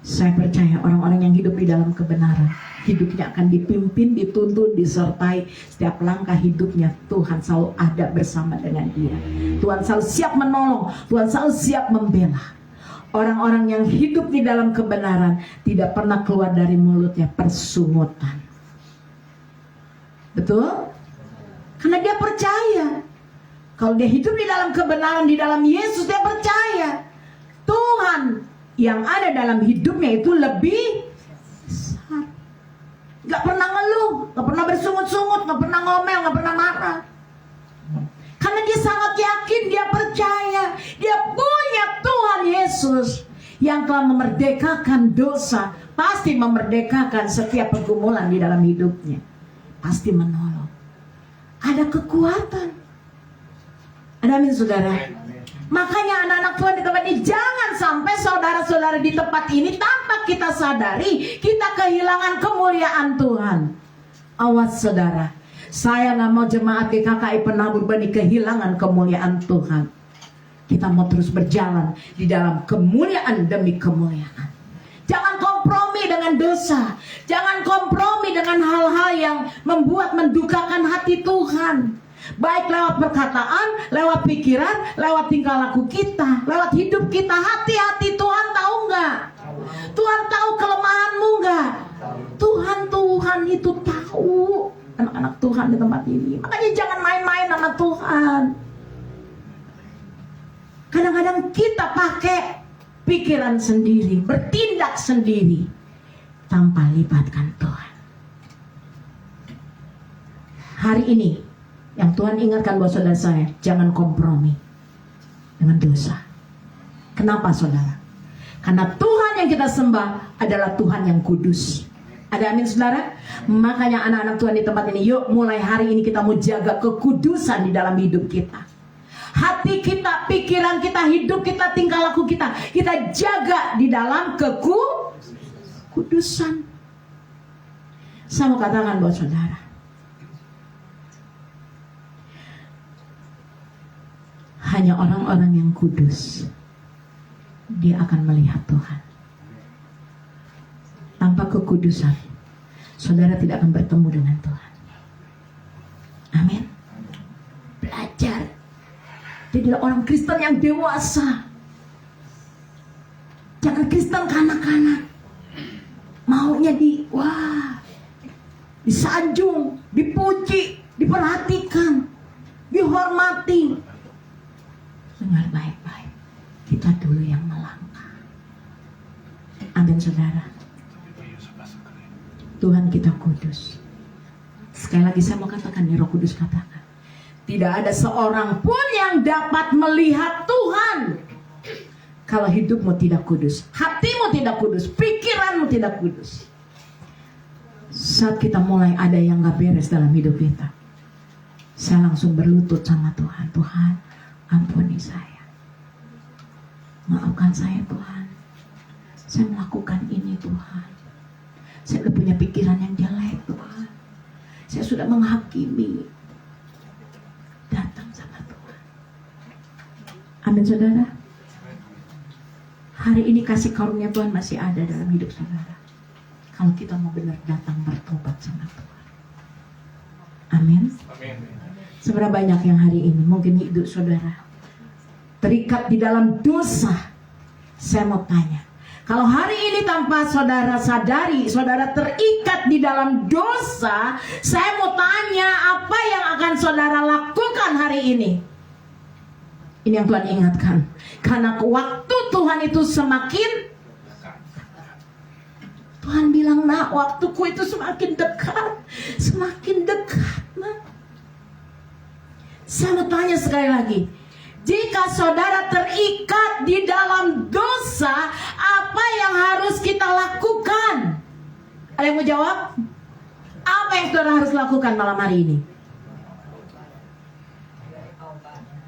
Saya percaya orang-orang yang hidup di dalam kebenaran, hidupnya akan dipimpin, dituntun, disertai. Setiap langkah hidupnya Tuhan selalu ada bersama dengan dia. Tuhan selalu siap menolong, Tuhan selalu siap membela. Orang-orang yang hidup di dalam kebenaran tidak pernah keluar dari mulutnya persungutan. Betul? Karena dia percaya. Kalau dia hidup di dalam kebenaran, di dalam Yesus, dia percaya Tuhan yang ada dalam hidupnya itu lebih besar. Gak pernah ngeluh, gak pernah bersungut-sungut, gak pernah ngomel, gak pernah marah. Karena dia sangat yakin, dia percaya, dia punya Tuhan Yesus yang telah memerdekakan dosa, pasti memerdekakan setiap pergumulan di dalam hidupnya, pasti menolong. Ada kekuatan. Ada amin saudara. Makanya anak-anak Tuhan di tempat ini, jangan sampai saudara-saudara di tempat ini tanpa kita sadari kita kehilangan kemuliaan Tuhan. Awas saudara, saya nggak mau jemaat GKKI Penabur Bani kehilangan kemuliaan Tuhan. Kita mau terus berjalan di dalam kemuliaan demi kemuliaan. Jangan kompromi dengan dosa. Jangan kompromi dengan hal-hal yang membuat mendukakan hati Tuhan. Baik lewat perkataan, lewat pikiran, lewat tingkah laku kita, lewat hidup kita. Hati-hati, Tuhan tahu nggak? Tuhan tahu kelemahanmu nggak? Tuhan itu tahu. Anak-anak Tuhan di tempat ini, makanya jangan main-main sama Tuhan. Kadang-kadang kita pakai pikiran sendiri, bertindak sendiri. tanpa libatkan Tuhan. Hari ini yang Tuhan ingatkan buat saudara saya, jangan kompromi dengan dosa. Kenapa saudara? Karena Tuhan yang kita sembah adalah Tuhan yang kudus. Ada amin saudara? Makanya anak-anak Tuhan di tempat ini, yuk mulai hari ini kita mau jaga kekudusan di dalam hidup kita. Hati kita, pikiran kita, hidup kita, tingkah laku kita jaga di dalam kekudusan. Saya mau katakan buat saudara, hanya orang-orang yang kudus dia akan melihat Tuhan. Tanpa kekudusan, saudara tidak akan bertemu dengan Tuhan. Amin. Belajar. Jadilah orang Kristen yang dewasa. Jangan Kristen kanak-kanak. Maunya disanjung, dipuji, diperhatikan, dihormati. Dengar baik-baik. Kita dulu yang melangkah. Amin saudara. Tuhan kita kudus. Sekali lagi saya mau katakan, Roh Kudus katakan, tidak ada seorang pun yang dapat melihat Tuhan kalau hidupmu tidak kudus, hatimu tidak kudus, pikiranmu tidak kudus. Saat kita mulai ada yang gak beres dalam hidup kita, saya langsung berlutut sama Tuhan. Tuhan, ampuni saya, maafkan saya Tuhan, saya melakukan ini Tuhan. Saya sudah punya pikiran yang jelek Tuhan. Saya sudah menghakimi. Datang sama Tuhan. Amin saudara. Hari ini kasih karunia Tuhan masih ada dalam hidup saudara. Kalau kita mau benar datang bertobat sama Tuhan. Amin. Seberapa banyak yang hari ini mungkin hidup saudara terikat di dalam dosa. Saya mau tanya, kalau hari ini tanpa saudara sadari, saudara terikat di dalam dosa, saya mau tanya, apa yang akan saudara lakukan hari ini? Ini yang Tuhan ingatkan. Karena waktu Tuhan itu semakin, Tuhan bilang, nak, waktuku itu semakin dekat. Semakin dekat, nak. Saya mau tanya sekali lagi, jika saudara terikat di dalam dosa, apa yang harus kita lakukan? Ada yang mau jawab? Apa yang saudara harus lakukan malam hari ini?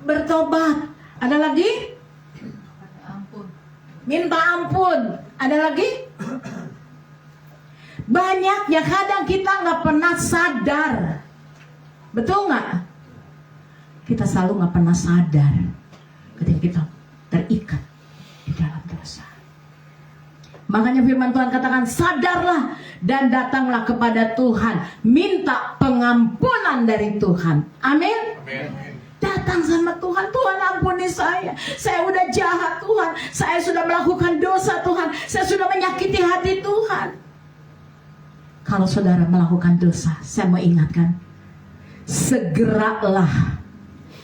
Bertobat. Ada lagi? Minta ampun. Ada lagi? Banyaknya kadang kita nggak pernah sadar. Betul nggak? Kita selalu nggak pernah sadar ketika kita terikat di dalam dosa. Makanya firman Tuhan katakan, sadarlah dan datanglah kepada Tuhan, minta pengampunan dari Tuhan. Amin. Datang sama Tuhan. Tuhan, ampuni saya udah jahat Tuhan, saya sudah melakukan dosa Tuhan, saya sudah menyakiti hati Tuhan. Kalau saudara melakukan dosa, saya mau ingatkan, segeralah.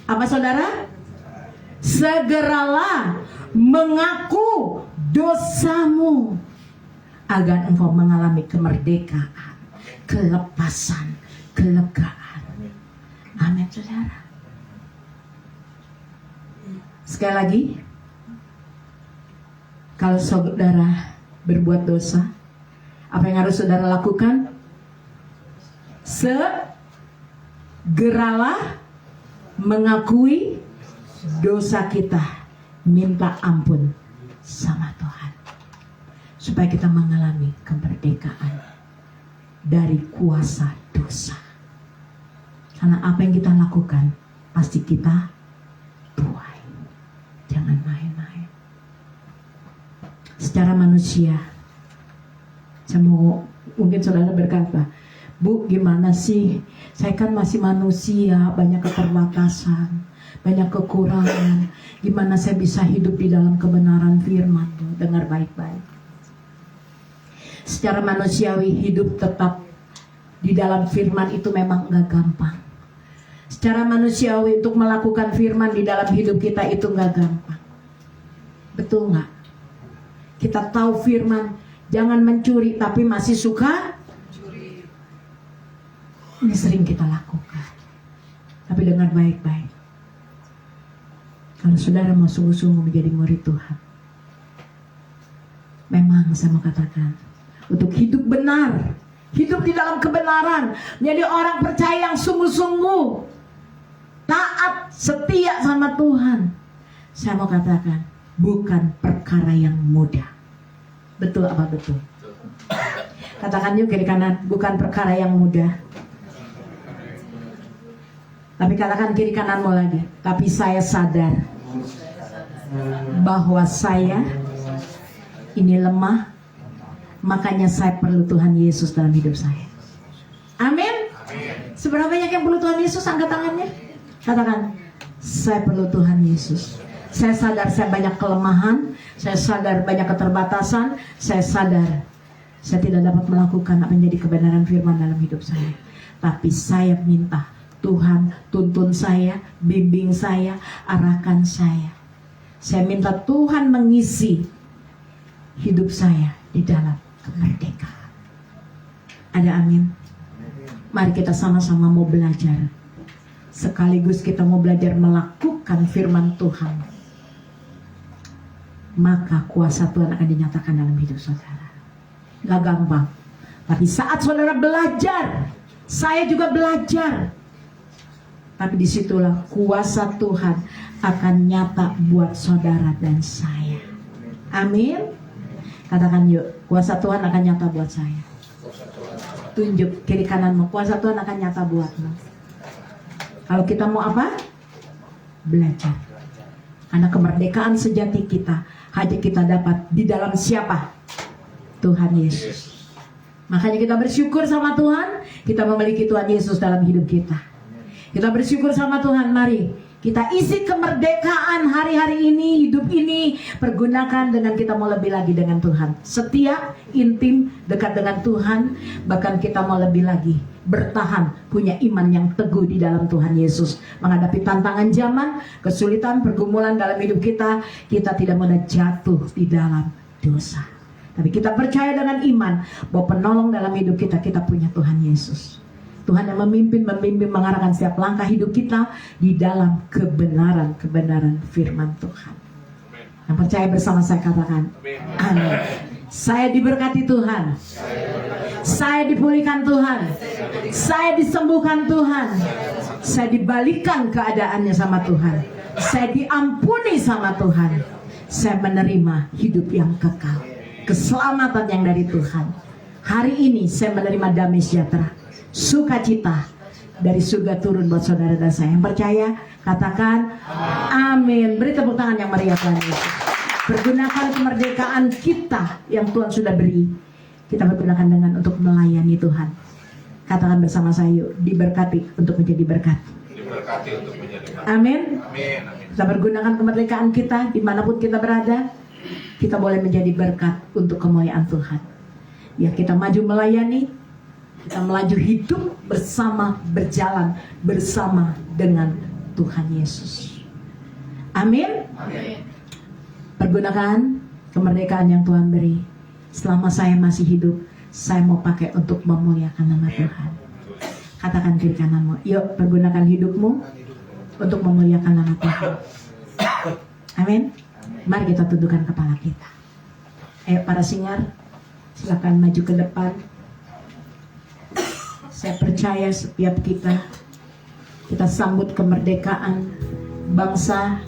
Apa saudara? Segeralah mengaku dosamu agar engkau mengalami kemerdekaan, kelepasan, kelegaan. Amin saudara. Sekali lagi, kalau saudara berbuat dosa, apa yang harus saudara lakukan? Segeralah mengakui dosa kita, minta ampun sama Tuhan, supaya kita mengalami kemerdekaan dari kuasa dosa. Karena apa yang kita lakukan pasti kita tuai. Jangan main-main. Secara manusia, mungkin saudara berkata, Bu, gimana sih? Saya kan masih manusia, banyak keterbatasan, banyak kekurangan. Gimana saya bisa hidup di dalam kebenaran firman? Dengar baik-baik. Secara manusiawi, hidup tetap di dalam firman itu memang gak gampang. Secara manusiawi untuk melakukan firman di dalam hidup kita itu gak gampang. Betul gak? Kita tahu firman, Jangan mencuri tapi masih suka. Ini sering kita lakukan. Tapi dengan baik-baik. Kalau saudara mau sungguh-sungguh menjadi murid Tuhan, memang saya mau katakan, untuk hidup benar, hidup di dalam kebenaran, menjadi orang percaya yang sungguh-sungguh taat, setia sama Tuhan, saya mau katakan bukan perkara yang mudah. Betul apa betul? Katakan yuk kiri kanan, bukan perkara yang mudah. Tapi katakan kiri kananmu lagi, tapi saya sadar bahwa saya ini lemah, makanya saya perlu Tuhan Yesus dalam hidup saya. Amin. Seberapa banyak yang perlu Tuhan Yesus? Angkat tangannya. Katakan, saya perlu Tuhan Yesus. Saya sadar saya banyak kelemahan, saya sadar banyak keterbatasan, saya sadar saya tidak dapat melakukan apa yang menjadi kebenaran firman dalam hidup saya. Tapi saya minta Tuhan tuntun saya, bimbing saya, arahkan saya. Saya minta Tuhan mengisi hidup saya di dalam kemerdekaan. Ada amin? Mari kita sama-sama mau belajar. Sekaligus kita mau belajar melakukan firman Tuhan. Maka kuasa Tuhan akan dinyatakan dalam hidup saudara. Gak gampang. Tapi saat saudara belajar, saya juga belajar. Tapi disitulah kuasa Tuhan akan nyata buat saudara dan saya. Amin. Katakan yuk, kuasa Tuhan akan nyata buat saya. Tunjuk kiri kananmu, kuasa Tuhan akan nyata buatmu. Kalau kita mau apa? Belajar. Karena kemerdekaan sejati kita hanya kita dapat di dalam siapa? Tuhan Yesus. Makanya kita bersyukur sama Tuhan, kita memiliki Tuhan Yesus dalam hidup kita. Kita bersyukur sama Tuhan, mari kita isi kemerdekaan hari-hari ini, hidup ini, pergunakan dengan kita mau lebih lagi dengan Tuhan. Setia, intim, dekat dengan Tuhan, bahkan kita mau lebih lagi bertahan, punya iman yang teguh di dalam Tuhan Yesus. Menghadapi tantangan zaman, kesulitan, pergumulan dalam hidup kita, kita tidak mudah jatuh di dalam dosa. Tapi kita percaya dengan iman bahwa penolong dalam hidup kita, kita punya Tuhan Yesus. Tuhan yang memimpin, mengarahkan setiap langkah hidup kita di dalam kebenaran firman Tuhan. Yang percaya bersama saya katakan, amin. Saya diberkati Tuhan. Saya dipulihkan Tuhan. Saya disembuhkan Tuhan. Saya dibalikan keadaannya sama Tuhan. Saya diampuni sama Tuhan. Saya menerima hidup yang kekal, keselamatan yang dari Tuhan. Hari ini saya menerima damai sejahtera, sukacita dari surga turun buat saudara dan saya. Yang percaya katakan amin. Beri tepuk tangan yang meriah Tuhan Yesus. Pergunakan kemerdekaan kita yang Tuhan sudah beri. Kita pergunakan dengan untuk melayani Tuhan. Katakan bersama saya yuk, diberkati untuk menjadi berkat. Diberkati untuk menjadi berkat. Amin. Amin. Amin. Kita pergunakan kemerdekaan kita dimanapun kita berada. Kita boleh menjadi berkat untuk kemuliaan Tuhan. Ya, kita maju melayani, kita melaju hidup bersama, berjalan bersama dengan Tuhan Yesus. Amin. Amin. Pergunakan kemerdekaan yang Tuhan beri. Selama saya masih hidup, saya mau pakai untuk memuliakan nama Tuhan. Katakan kiri kananmu, yuk pergunakan hidupmu untuk memuliakan nama Tuhan. Amin. Mari kita tundukkan kepala kita. Ayo para singar, silakan maju ke depan. Saya percaya setiap kita sambut kemerdekaan bangsa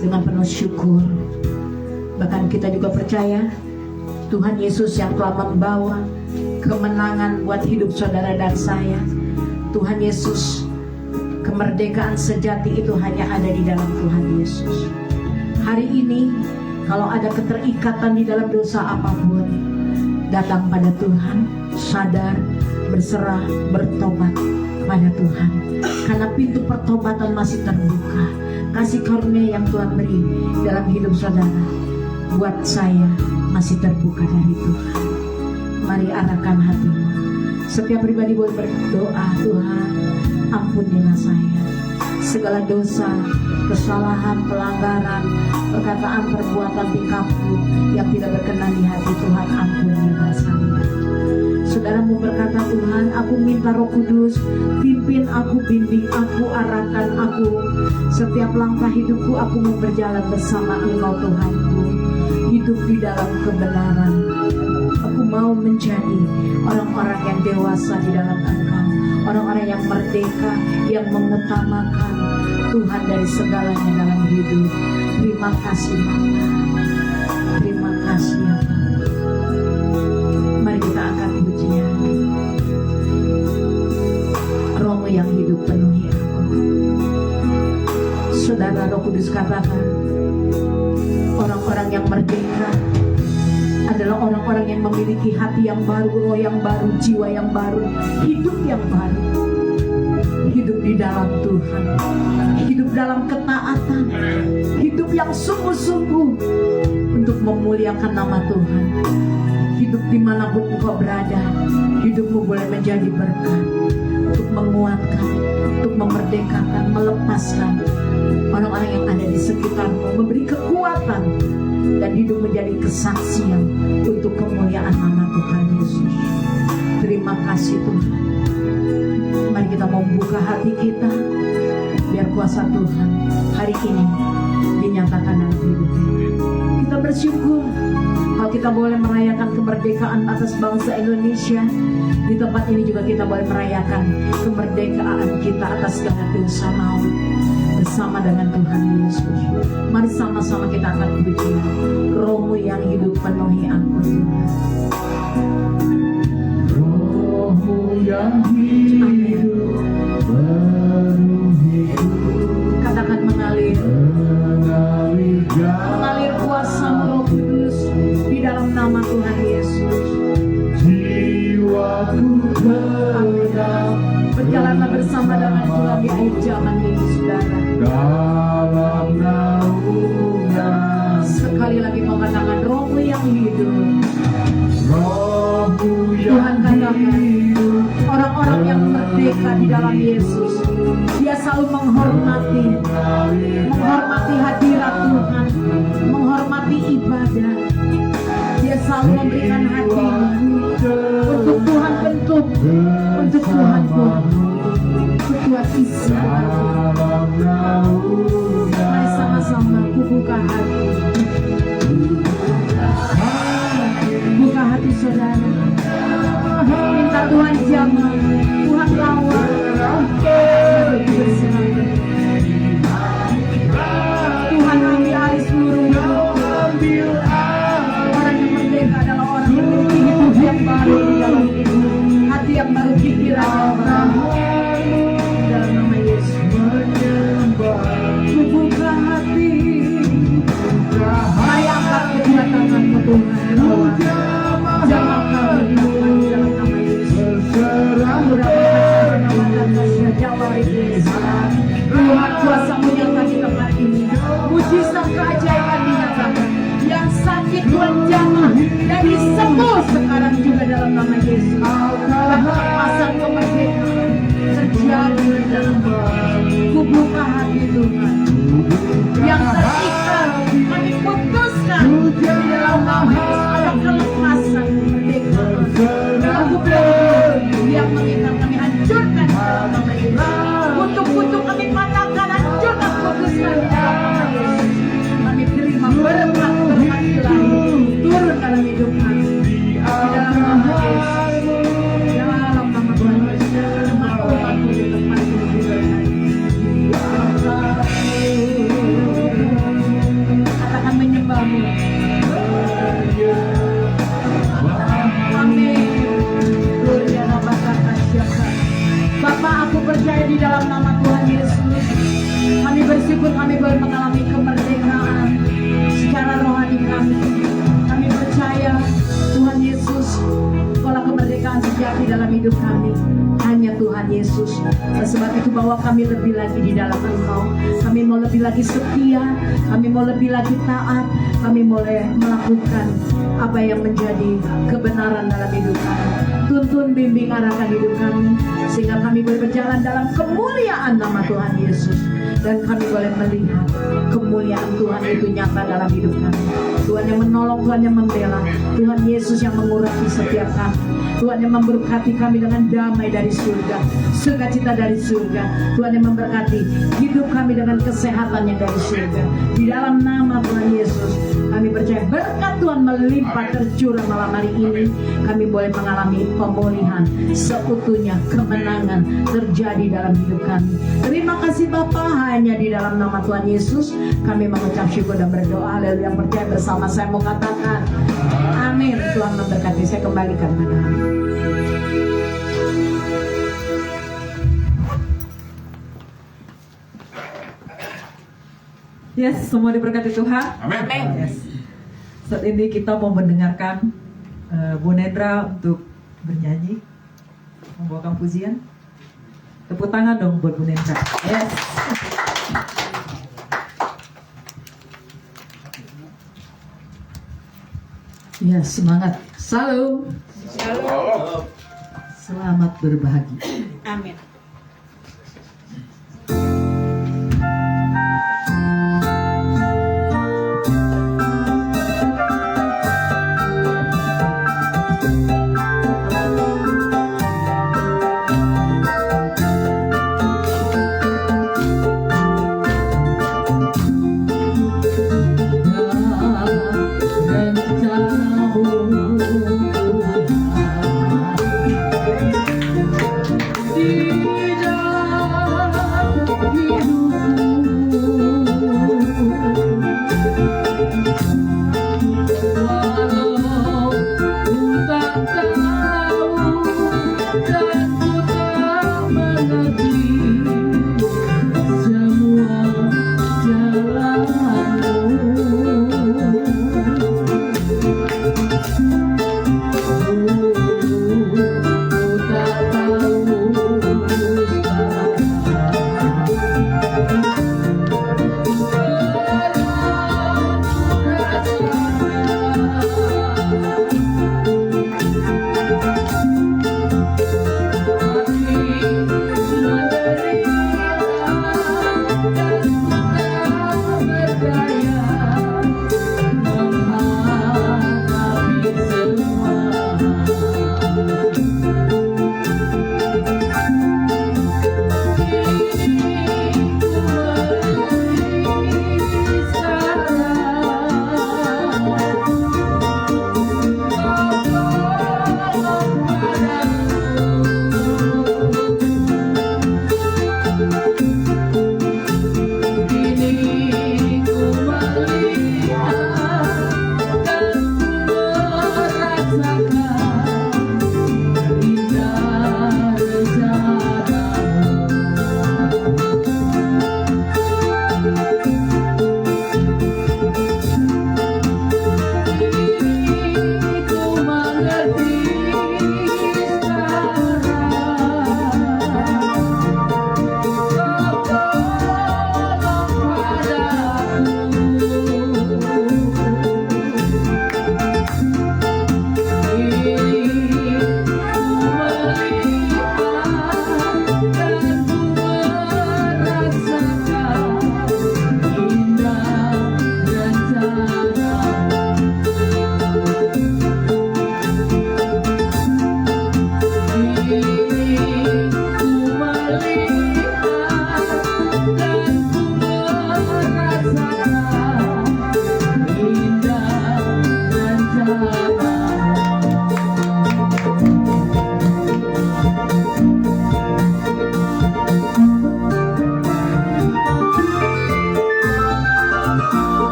dengan penuh syukur. Bahkan kita juga percaya Tuhan Yesus yang telah membawa kemenangan buat hidup saudara dan saya. Tuhan Yesus, kemerdekaan sejati itu hanya ada di dalam Tuhan Yesus. Hari ini kalau ada keterikatan di dalam dosa apapun, datang pada Tuhan, sadar, berserah, bertobat kepada Tuhan. Karena pintu pertobatan masih terbuka. Kasih karunia yang Tuhan beri dalam hidup saudara, buat saya masih terbuka dari Tuhan. Mari arahkan hatimu. Setiap pribadi boleh berdoa, Tuhan ampunilah saya. segala dosa, kesalahan, pelanggaran, perkataan, perbuatan, tingkahku yang tidak berkenan di hati Tuhan, ampuni rasanya. Saudaramu berkata, Tuhan, aku minta Roh Kudus pimpin aku, bimbing aku, arahkan aku. Setiap langkah hidupku aku mau berjalan bersama Engkau Tuhanku, hidup di dalam kebenaran. Aku mau menjadi orang-orang yang dewasa di dalam Engkau, orang-orang yang merdeka, yang mengutamakan Tuhan dari segalanya dalam hidup. Terima kasih Bapa, terima kasih ya Bapa. Mari kita angkat pujian. Roh-Mu yang hidup penuhi aku. Saudara, Roh Kudus katakan, orang-orang yang merdeka adalah orang-orang yang memiliki hati yang baru, roh yang baru, jiwa yang baru, hidup yang baru. Hidup di dalam Tuhan, hidup dalam ketaatan, hidup yang sungguh-sungguh untuk memuliakan nama Tuhan. Hidup dimanapun engkau berada, hidupmu boleh menjadi berkat untuk menguatkan, untuk memerdekakan, melepaskan orang-orang yang ada di sekitarmu, memberi kekuatan dan hidup menjadi kesaksian untuk kemuliaan nama Tuhan Yesus. Terima kasih Tuhan. Mari kita membuka hati kita, biar kuasa Tuhan hari ini dinyatakan dalam hidup kita. Kita bersyukur kalau kita boleh merayakan kemerdekaan atas bangsa Indonesia. Di tempat ini juga kita boleh merayakan kemerdekaan kita atas segala dosa maut bersama dengan Tuhan Yesus. Mari sama-sama kita akan puji. Roh-Mu yang hidup penuhi aku Tuhan. Roh-Mu yang hidup penuhiku. Katakan mengalir kuasa-Mu Roh Kudus di dalam nama Tuhan Yesus. Jiwaku tenang, Berjalanlah bersama dengan Tuhan di akhir zaman ini, saudara. dalam naungan Sekali lagi mau katakan, Roh-Mu yang hidup. Roh-Mu Tuhan yang katakan, hidup orang-orang yang merdeka di dalam Yesus, dia selalu menghormati hadirat Tuhan, menghormati ibadah. Dia selalu memberikan hatinya untuk Tuhan bentuk, untuk Tuhan pun, untuk Tuhan isi hati. dalam naungan. Mari sama-sama ku buka hati. Buka hati saudara. Minta Tuhan jamah, Tuhan lawan. Berserah. Tuhan ambil alih seluruh hidup. Orang yang merdeka adalah orang yang memiliki hidup yang baru di dalam hidup, hati yang baru, pikiran yang baru. Dalam nama Yesus, ku buka hati. Mari angkat kedua tanganmu Tuhan. Jamah kami Tuhan di dalam nama Yesus. Tuhan, kuasa-Mu nyata di tempat ini. Mujizat keajaiban dinyatakan. Yang sakit Tuhan jamah dan disembuh sekarang juga dalam nama Yesus. Kebebasan kemerdekaan terjadi di dalam hati. Ku buka hati Tuhan. Yang terikat kami putuskan di dalam nama Yesus ada kelepasan kemerdekaan. Aku bilang yang mengikat kami hancurkan di dalam nama Yesus. Kutuk-kutuk kami patahkan, hancurkan, putuskan di dalam nama Yesus. Kami terima berkat ilahi turun dalam hidup kami di dalam nama Yesus. Dalam nama Tuhan Yesus, nama Tuhan di tempat ini diberkati. Katakan menyembah-Mu. Amin. Bapak, aku percaya di dalam nama Tuhan Yesus, kami bersyukur kami boleh mengalami kemerdekaan secara rohani kami. Kami percaya Tuhan Yesus, Engkaulah kemerdekaan sejati dalam hidup kami. Hanya Tuhan Yesus. Dan sebab itu bawa kami lebih lagi di dalam Engkau. Kami mau lebih lagi setia, kami mau lebih lagi taat, kami boleh melakukan apa yang menjadi kebenaran dalam hidup kami. Tuntun, bimbing, arahkan hidup kami, sehingga kami boleh berjalan dalam kemuliaan nama Tuhan Yesus. Dan kami boleh melihat kemuliaan Tuhan itu nyata dalam hidup kami. Tuhan yang menolong, Tuhan yang membela, Tuhan Yesus yang mengurapi setiap kami, Tuhan yang memberkati kami dengan damai dari surga, sukacita dari surga. Tuhan yang memberkati hidup kami dengan kesehatan yang dari surga. Di dalam nama Tuhan Yesus kami percaya berkat Tuhan melimpah tercurah malam hari ini. Kami boleh mengalami pemulihan seutuhnya, kemenangan terjadi dalam hidup kami. Terima kasih Bapa, hanya di dalam nama Tuhan Yesus kami mengucap syukur dan berdoa. Haleluya. Yang percaya bersama saya mau katakan amin. Tuhan memberkati. Saya kembalikan pada Anda. Yes, semua diberkati Tuhan. Amin. Yes. Saat ini kita mau mendengarkan Bu Nedra untuk bernyanyi, membawakan pujian. Tepuk tangan dong buat Bu Nedra. Yes. Ya, semangat. Salam. Shalom. Selamat berbahagia. Amin.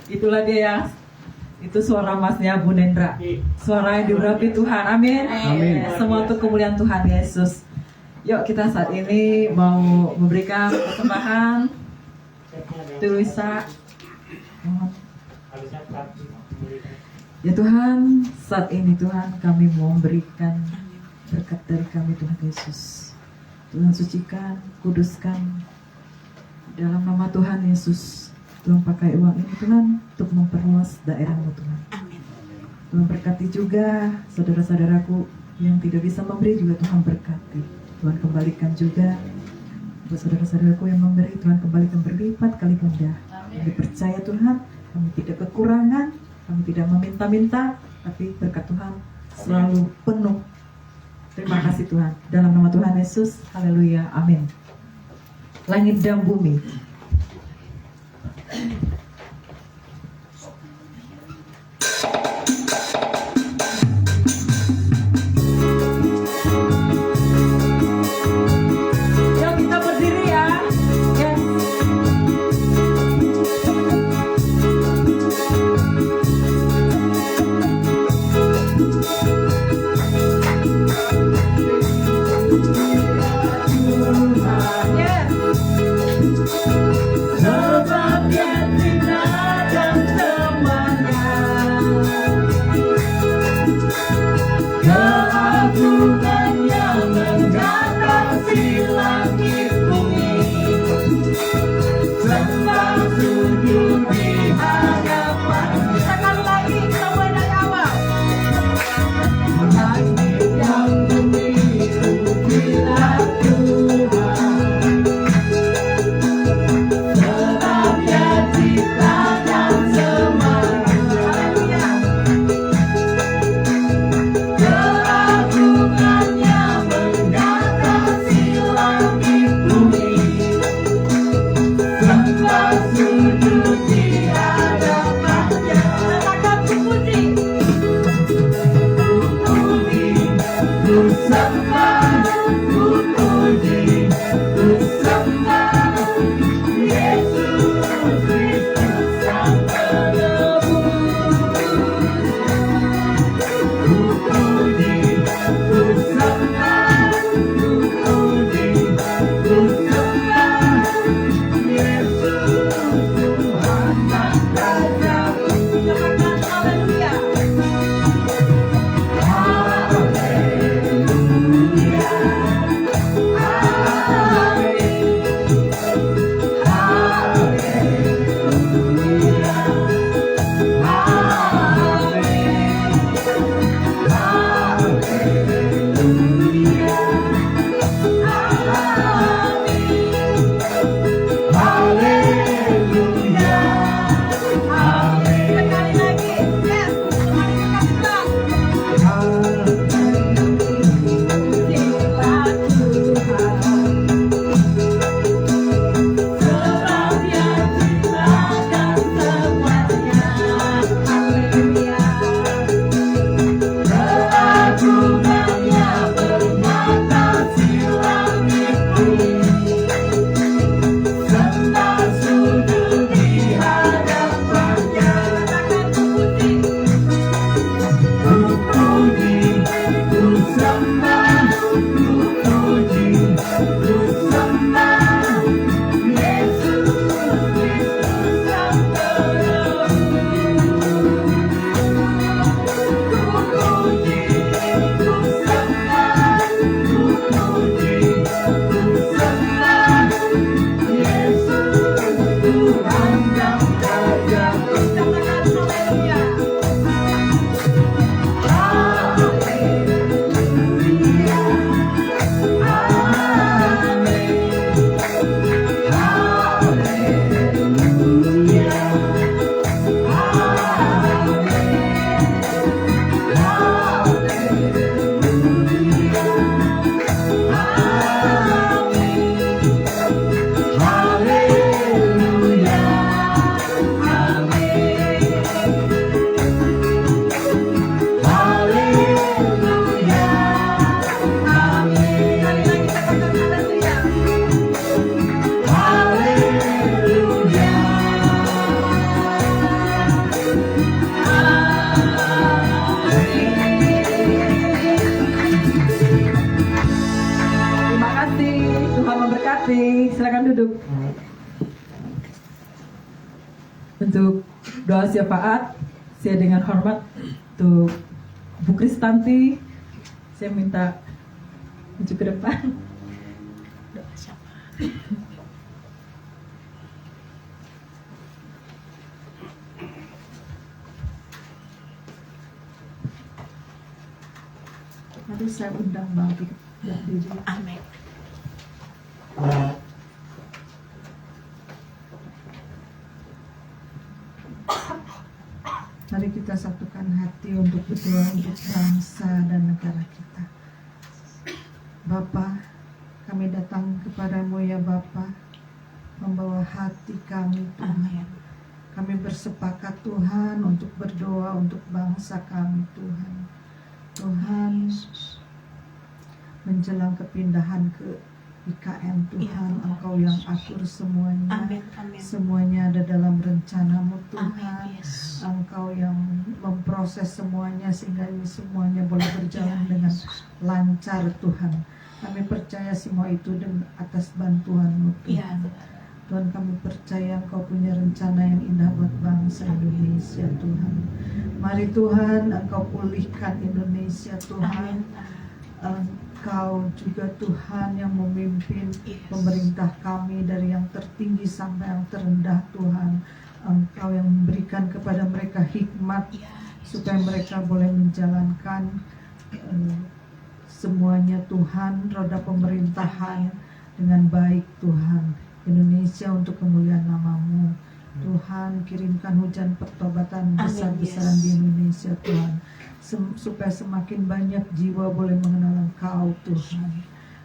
Itulah dia ya. Itu suara masnya Bu Nendra. Suara yang diurapi Tuhan. Amin. Amin. Semua untuk kemuliaan Tuhan Yesus. Yuk kita saat ini mau memberikan persembahan. Tulisan. Ya Tuhan, saat ini Tuhan kami mau memberikan berkat dari kami Tuhan Yesus. Tuhan sucikan, kuduskan dalam nama Tuhan Yesus. Tuhan pakai uang ini Tuhan untuk memperluas daerah-Mu Tuhan. Tuhan berkati juga saudara-saudaraku yang tidak bisa memberi juga Tuhan berkati. Tuhan kembalikan juga buat saudara-saudaraku yang memberi, Tuhan kembalikan berlipat kali ganda. Kami percaya Tuhan, kami tidak kekurangan, kami tidak meminta-minta, tapi berkat Tuhan selalu penuh. Terima kasih Tuhan. Dalam nama Tuhan Yesus, haleluya, amin. Langit dan bumi. Yuk kita berdiri ya. Yes. Yes. Sebab Dia tidak dan temannya, keagungannya mengatasi langit bumi. Sembah sujud di hadapannya. Sekali lagi kita mulai dari awal. Langit dan bumi pujilah Tuhan. Sebab Dia ciptakan semuanya, keagungannya mengatasi langit bumi. Sembah sujud di hadapannya. Katakan puji. Ku sembah, ku puji, ku sembah Yesus Kristus Sang Penebus. Ku puji, ku sembah, ku puji, ku sembah Yesus Tuhan dan Rajaku. Katakan haleluya. Sekali lagi. Yes. Pujilah Tuhan. Sebab Dia ciptakan semuanya, Haleluya. keagungannya mengatasi langit bumi. Sembah sujud di hadapannya. Ku puji, ku sembah, ku puji, ku sembah Yesus Kristus Sang Penebus. Ku puji, ku sembah, ku puji, ku sembah Yesus Tuhan dan Rajaku. Katakan haleluya. Terima kasih. Tuhan memberkati. Silakan duduk. Untuk doa syafaat, Saya dengan hormat untuk Bu Kristanti, saya minta maju ke depan. Mari saya undang Bang Didi. Amin. Mari kita satukan hati untuk berdoa untuk bangsa dan negara kita. Bapa, kami datang kepadamu ya Bapa, membawa hati kami Tuhan. Kami bersepakat Tuhan untuk berdoa untuk bangsa kami Tuhan. Tuhan, menjelang kepindahan ke IKN Tuhan, Engkau yang atur semuanya. Amin. Amin. Semuanya ada dalam rencanamu Tuhan. Amin, Yesus. Engkau yang memproses semuanya sehingga ini semuanya boleh berjalan Ya, dengan Yesus. lancar Tuhan. Kami percaya semua itu dan atas bantuan-Mu Ya, Tuhan. Tuhan, kami percaya Engkau punya rencana yang indah buat bangsa Indonesia Tuhan. Mari Tuhan, Engkau pulihkan Indonesia Tuhan. Engkau juga Tuhan yang memimpin Yes. pemerintah kami dari yang tertinggi sampai yang terendah Tuhan. Engkau yang memberikan kepada mereka hikmat supaya mereka boleh menjalankan semuanya Tuhan, roda pemerintahan dengan baik Tuhan. Indonesia untuk kemuliaan nama-Mu Tuhan, kirimkan hujan pertobatan besar-besaran Yes. di Indonesia Tuhan, supaya semakin banyak jiwa boleh mengenal Engkau Tuhan.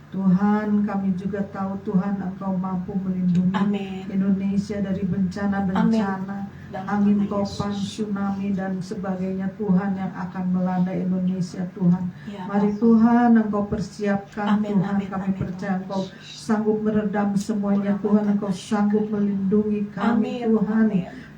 Tuhan, kami juga tahu Tuhan Engkau mampu melindungi Amin. Indonesia dari bencana-bencana, Dalam angin nama topan, Yesus. tsunami dan sebagainya Tuhan yang akan melanda Indonesia Tuhan. Ya, Mari Tuhan Engkau persiapkan Amin, Tuhan, amin, kami amin, percaya Tuhan Engkau Yesus. sanggup meredam semuanya Tuhan, Engkau sanggup melindungi kami Tuhan.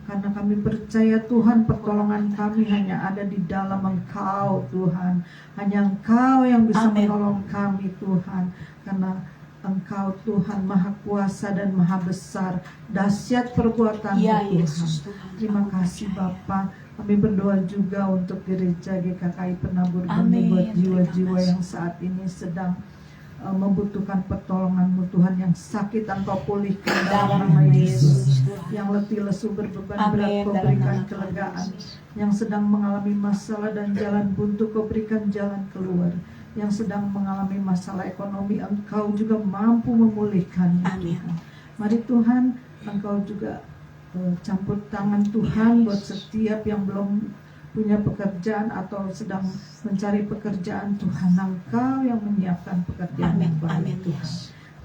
Karena kami percaya Tuhan pertolongan kami hanya ada di dalam Engkau Tuhan. Hanya Engkau yang bisa Amin. menolong kami Tuhan. Karena Engkau Tuhan Maha Kuasa dan Maha Besar. Dahsyat perbuatan-Mu Ya, Tuhan. Yesus Tuhan. Terima Kami kasih percaya. Bapa. Kami berdoa juga untuk gereja GKKI Penabur Benih Amin. buat jiwa-jiwa Terima kasih. yang saat ini sedang membutuhkan pertolongan-Mu Tuhan. Yang sakit Engkau pulihkan dalam nama Yesus. Yang letih lesu berbeban berat Amin. Kau Dalam berikan nama Tuhan kelegaan. Yesus. Yang sedang mengalami masalah dan jalan buntu Kau berikan jalan keluar. Yang sedang mengalami masalah ekonomi Engkau juga mampu memulihkannya Amin. Tuhan. Mari Tuhan Engkau juga campur tangan Tuhan buat setiap yang belum punya pekerjaan atau sedang mencari pekerjaan Tuhan. Engkau yang menyiapkan pekerjaan Amin. yang baik Amin. Tuhan.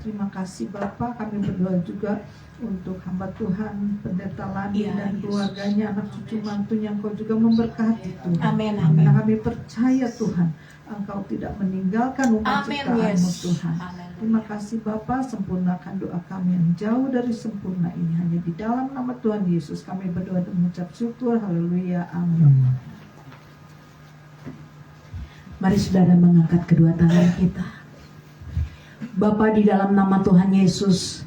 Terima kasih Bapa. Kami berdoa juga untuk hamba Tuhan Pendeta Lani Ya, dan Yesus. keluarganya, anak cucu mantunya. Engkau juga memberkati Tuhan. Amin. Amin. Karena kami percaya Tuhan Engkau tidak meninggalkan umat Amin. ciptaan-Mu Yes. Tuhan. Amin. Terima kasih Bapa, sempurnakan doa kami yang jauh dari sempurna ini. Hanya di dalam nama Tuhan Yesus kami berdoa dan mengucap syukur. Haleluya. Amin. Mari saudara mengangkat kedua tangan kita. Bapa, di dalam nama Tuhan Yesus,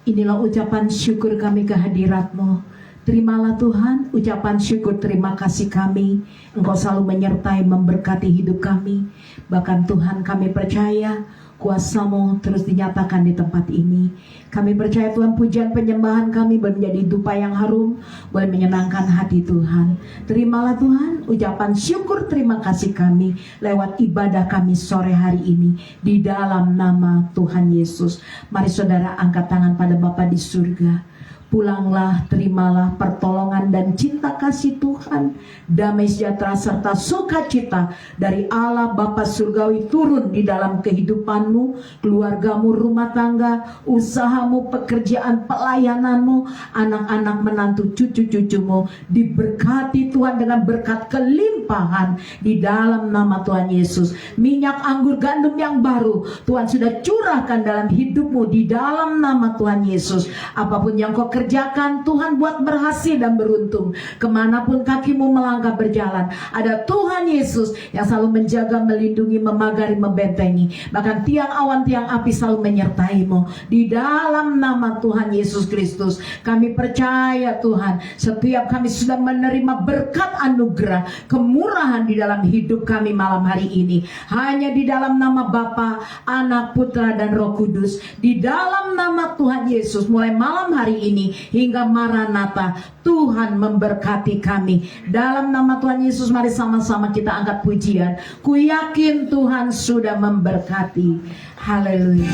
inilah ucapan syukur kami kehadirat-Mu. Terimalah Tuhan ucapan syukur terima kasih kami. Engkau selalu menyertai memberkati hidup kami. Bahkan Tuhan kami percaya kuasa-Mu terus dinyatakan di tempat ini. Kami percaya Tuhan pujian penyembahan kami boleh menjadi dupa yang harum, boleh menyenangkan hati Tuhan. Terimalah Tuhan ucapan syukur terima kasih kami lewat ibadah kami sore hari ini di dalam nama Tuhan Yesus. Mari saudara angkat tangan pada Bapa di surga. Pulanglah, terimalah pertolongan dan cinta kasih Tuhan, damai sejahtera serta sukacita dari Allah Bapa Surgawi turun di dalam kehidupanmu, keluargamu, rumah tangga, usahamu, pekerjaan, pelayananmu, anak-anak, menantu, cucu-cucumu. Diberkati Tuhan dengan berkat kelimpahan di dalam nama Tuhan Yesus. Minyak anggur gandum yang baru Tuhan sudah curahkan dalam hidupmu di dalam nama Tuhan Yesus. Apapun yang kau kerjakan, Tuhan buat berhasil dan beruntung. kemanapun kakimu melangkah berjalan, ada Tuhan Yesus yang selalu menjaga, melindungi, memagari, membentengi. Bahkan tiang awan, tiang api selalu menyertaimu. Di dalam nama Tuhan Yesus Kristus, kami percaya Tuhan, setiap kami sudah menerima berkat anugerah, kemurahan di dalam hidup kami malam hari ini. Hanya di dalam nama Bapa, Anak, Putra, dan Roh Kudus. Di dalam nama Tuhan Yesus, mulai malam hari ini hingga Maranatha, Tuhan memberkati kami. Dalam nama Tuhan Yesus, mari sama-sama kita angkat pujian. Ku yakin Tuhan sudah memberkati. Haleluya.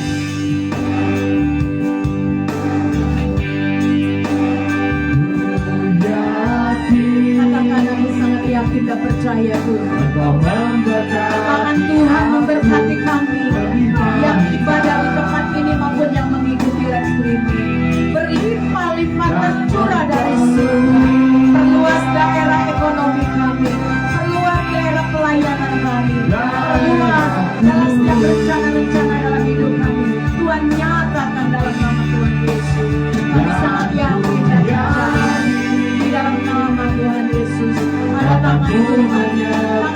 Katakan aku sangat yakin dan percaya Tuhan. Tangan Tuhan memberkati kami yang ibadah di tempat ini maupun yang mengikuti live streaming. Berlimpah-limpah tercurah dari surga. Perluas daerah ekonomi kami, perluas daerah pelayanan kami, perluas dalam setiap rencana-rencana dalam hidup kami. Tuhan nyatakan dalam nama Tuhan Yesus. Kami sangat yakin dan percaya di dalam nama Tuhan Yesus. Ada tangan Tuhan Yesus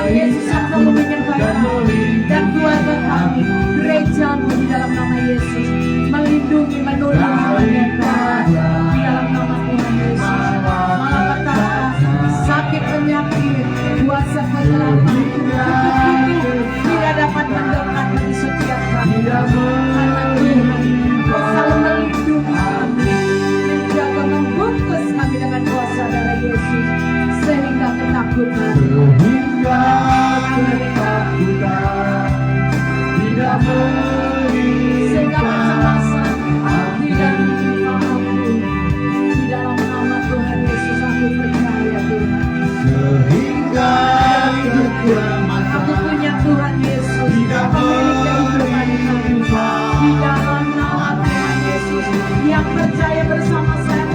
yang selalu menyertai kami dan keluarga kami, gerejamu di dalam nama Yesus, melindungi, menolong, menyertai di dalam nama Tuhan Yesus. Malapetaka, sakit, penyakit, kuasa kegelapan, kutuk-kutuk tidak dapat mendekat di setiap kami. Karena Tuhan selalu melindungi kami, menjaga, membungkus kami dengan kuasa darah Yesus, sehingga ketakutan sehingga masa-masa tidak menimpa aku. Di dalam nama Tuhan Yesus aku percaya Tuhan. Aku punya Tuhan Yesus, pemilik kehidupan kami. Di dalam nama Tuhan Yesus yang percaya bersama saya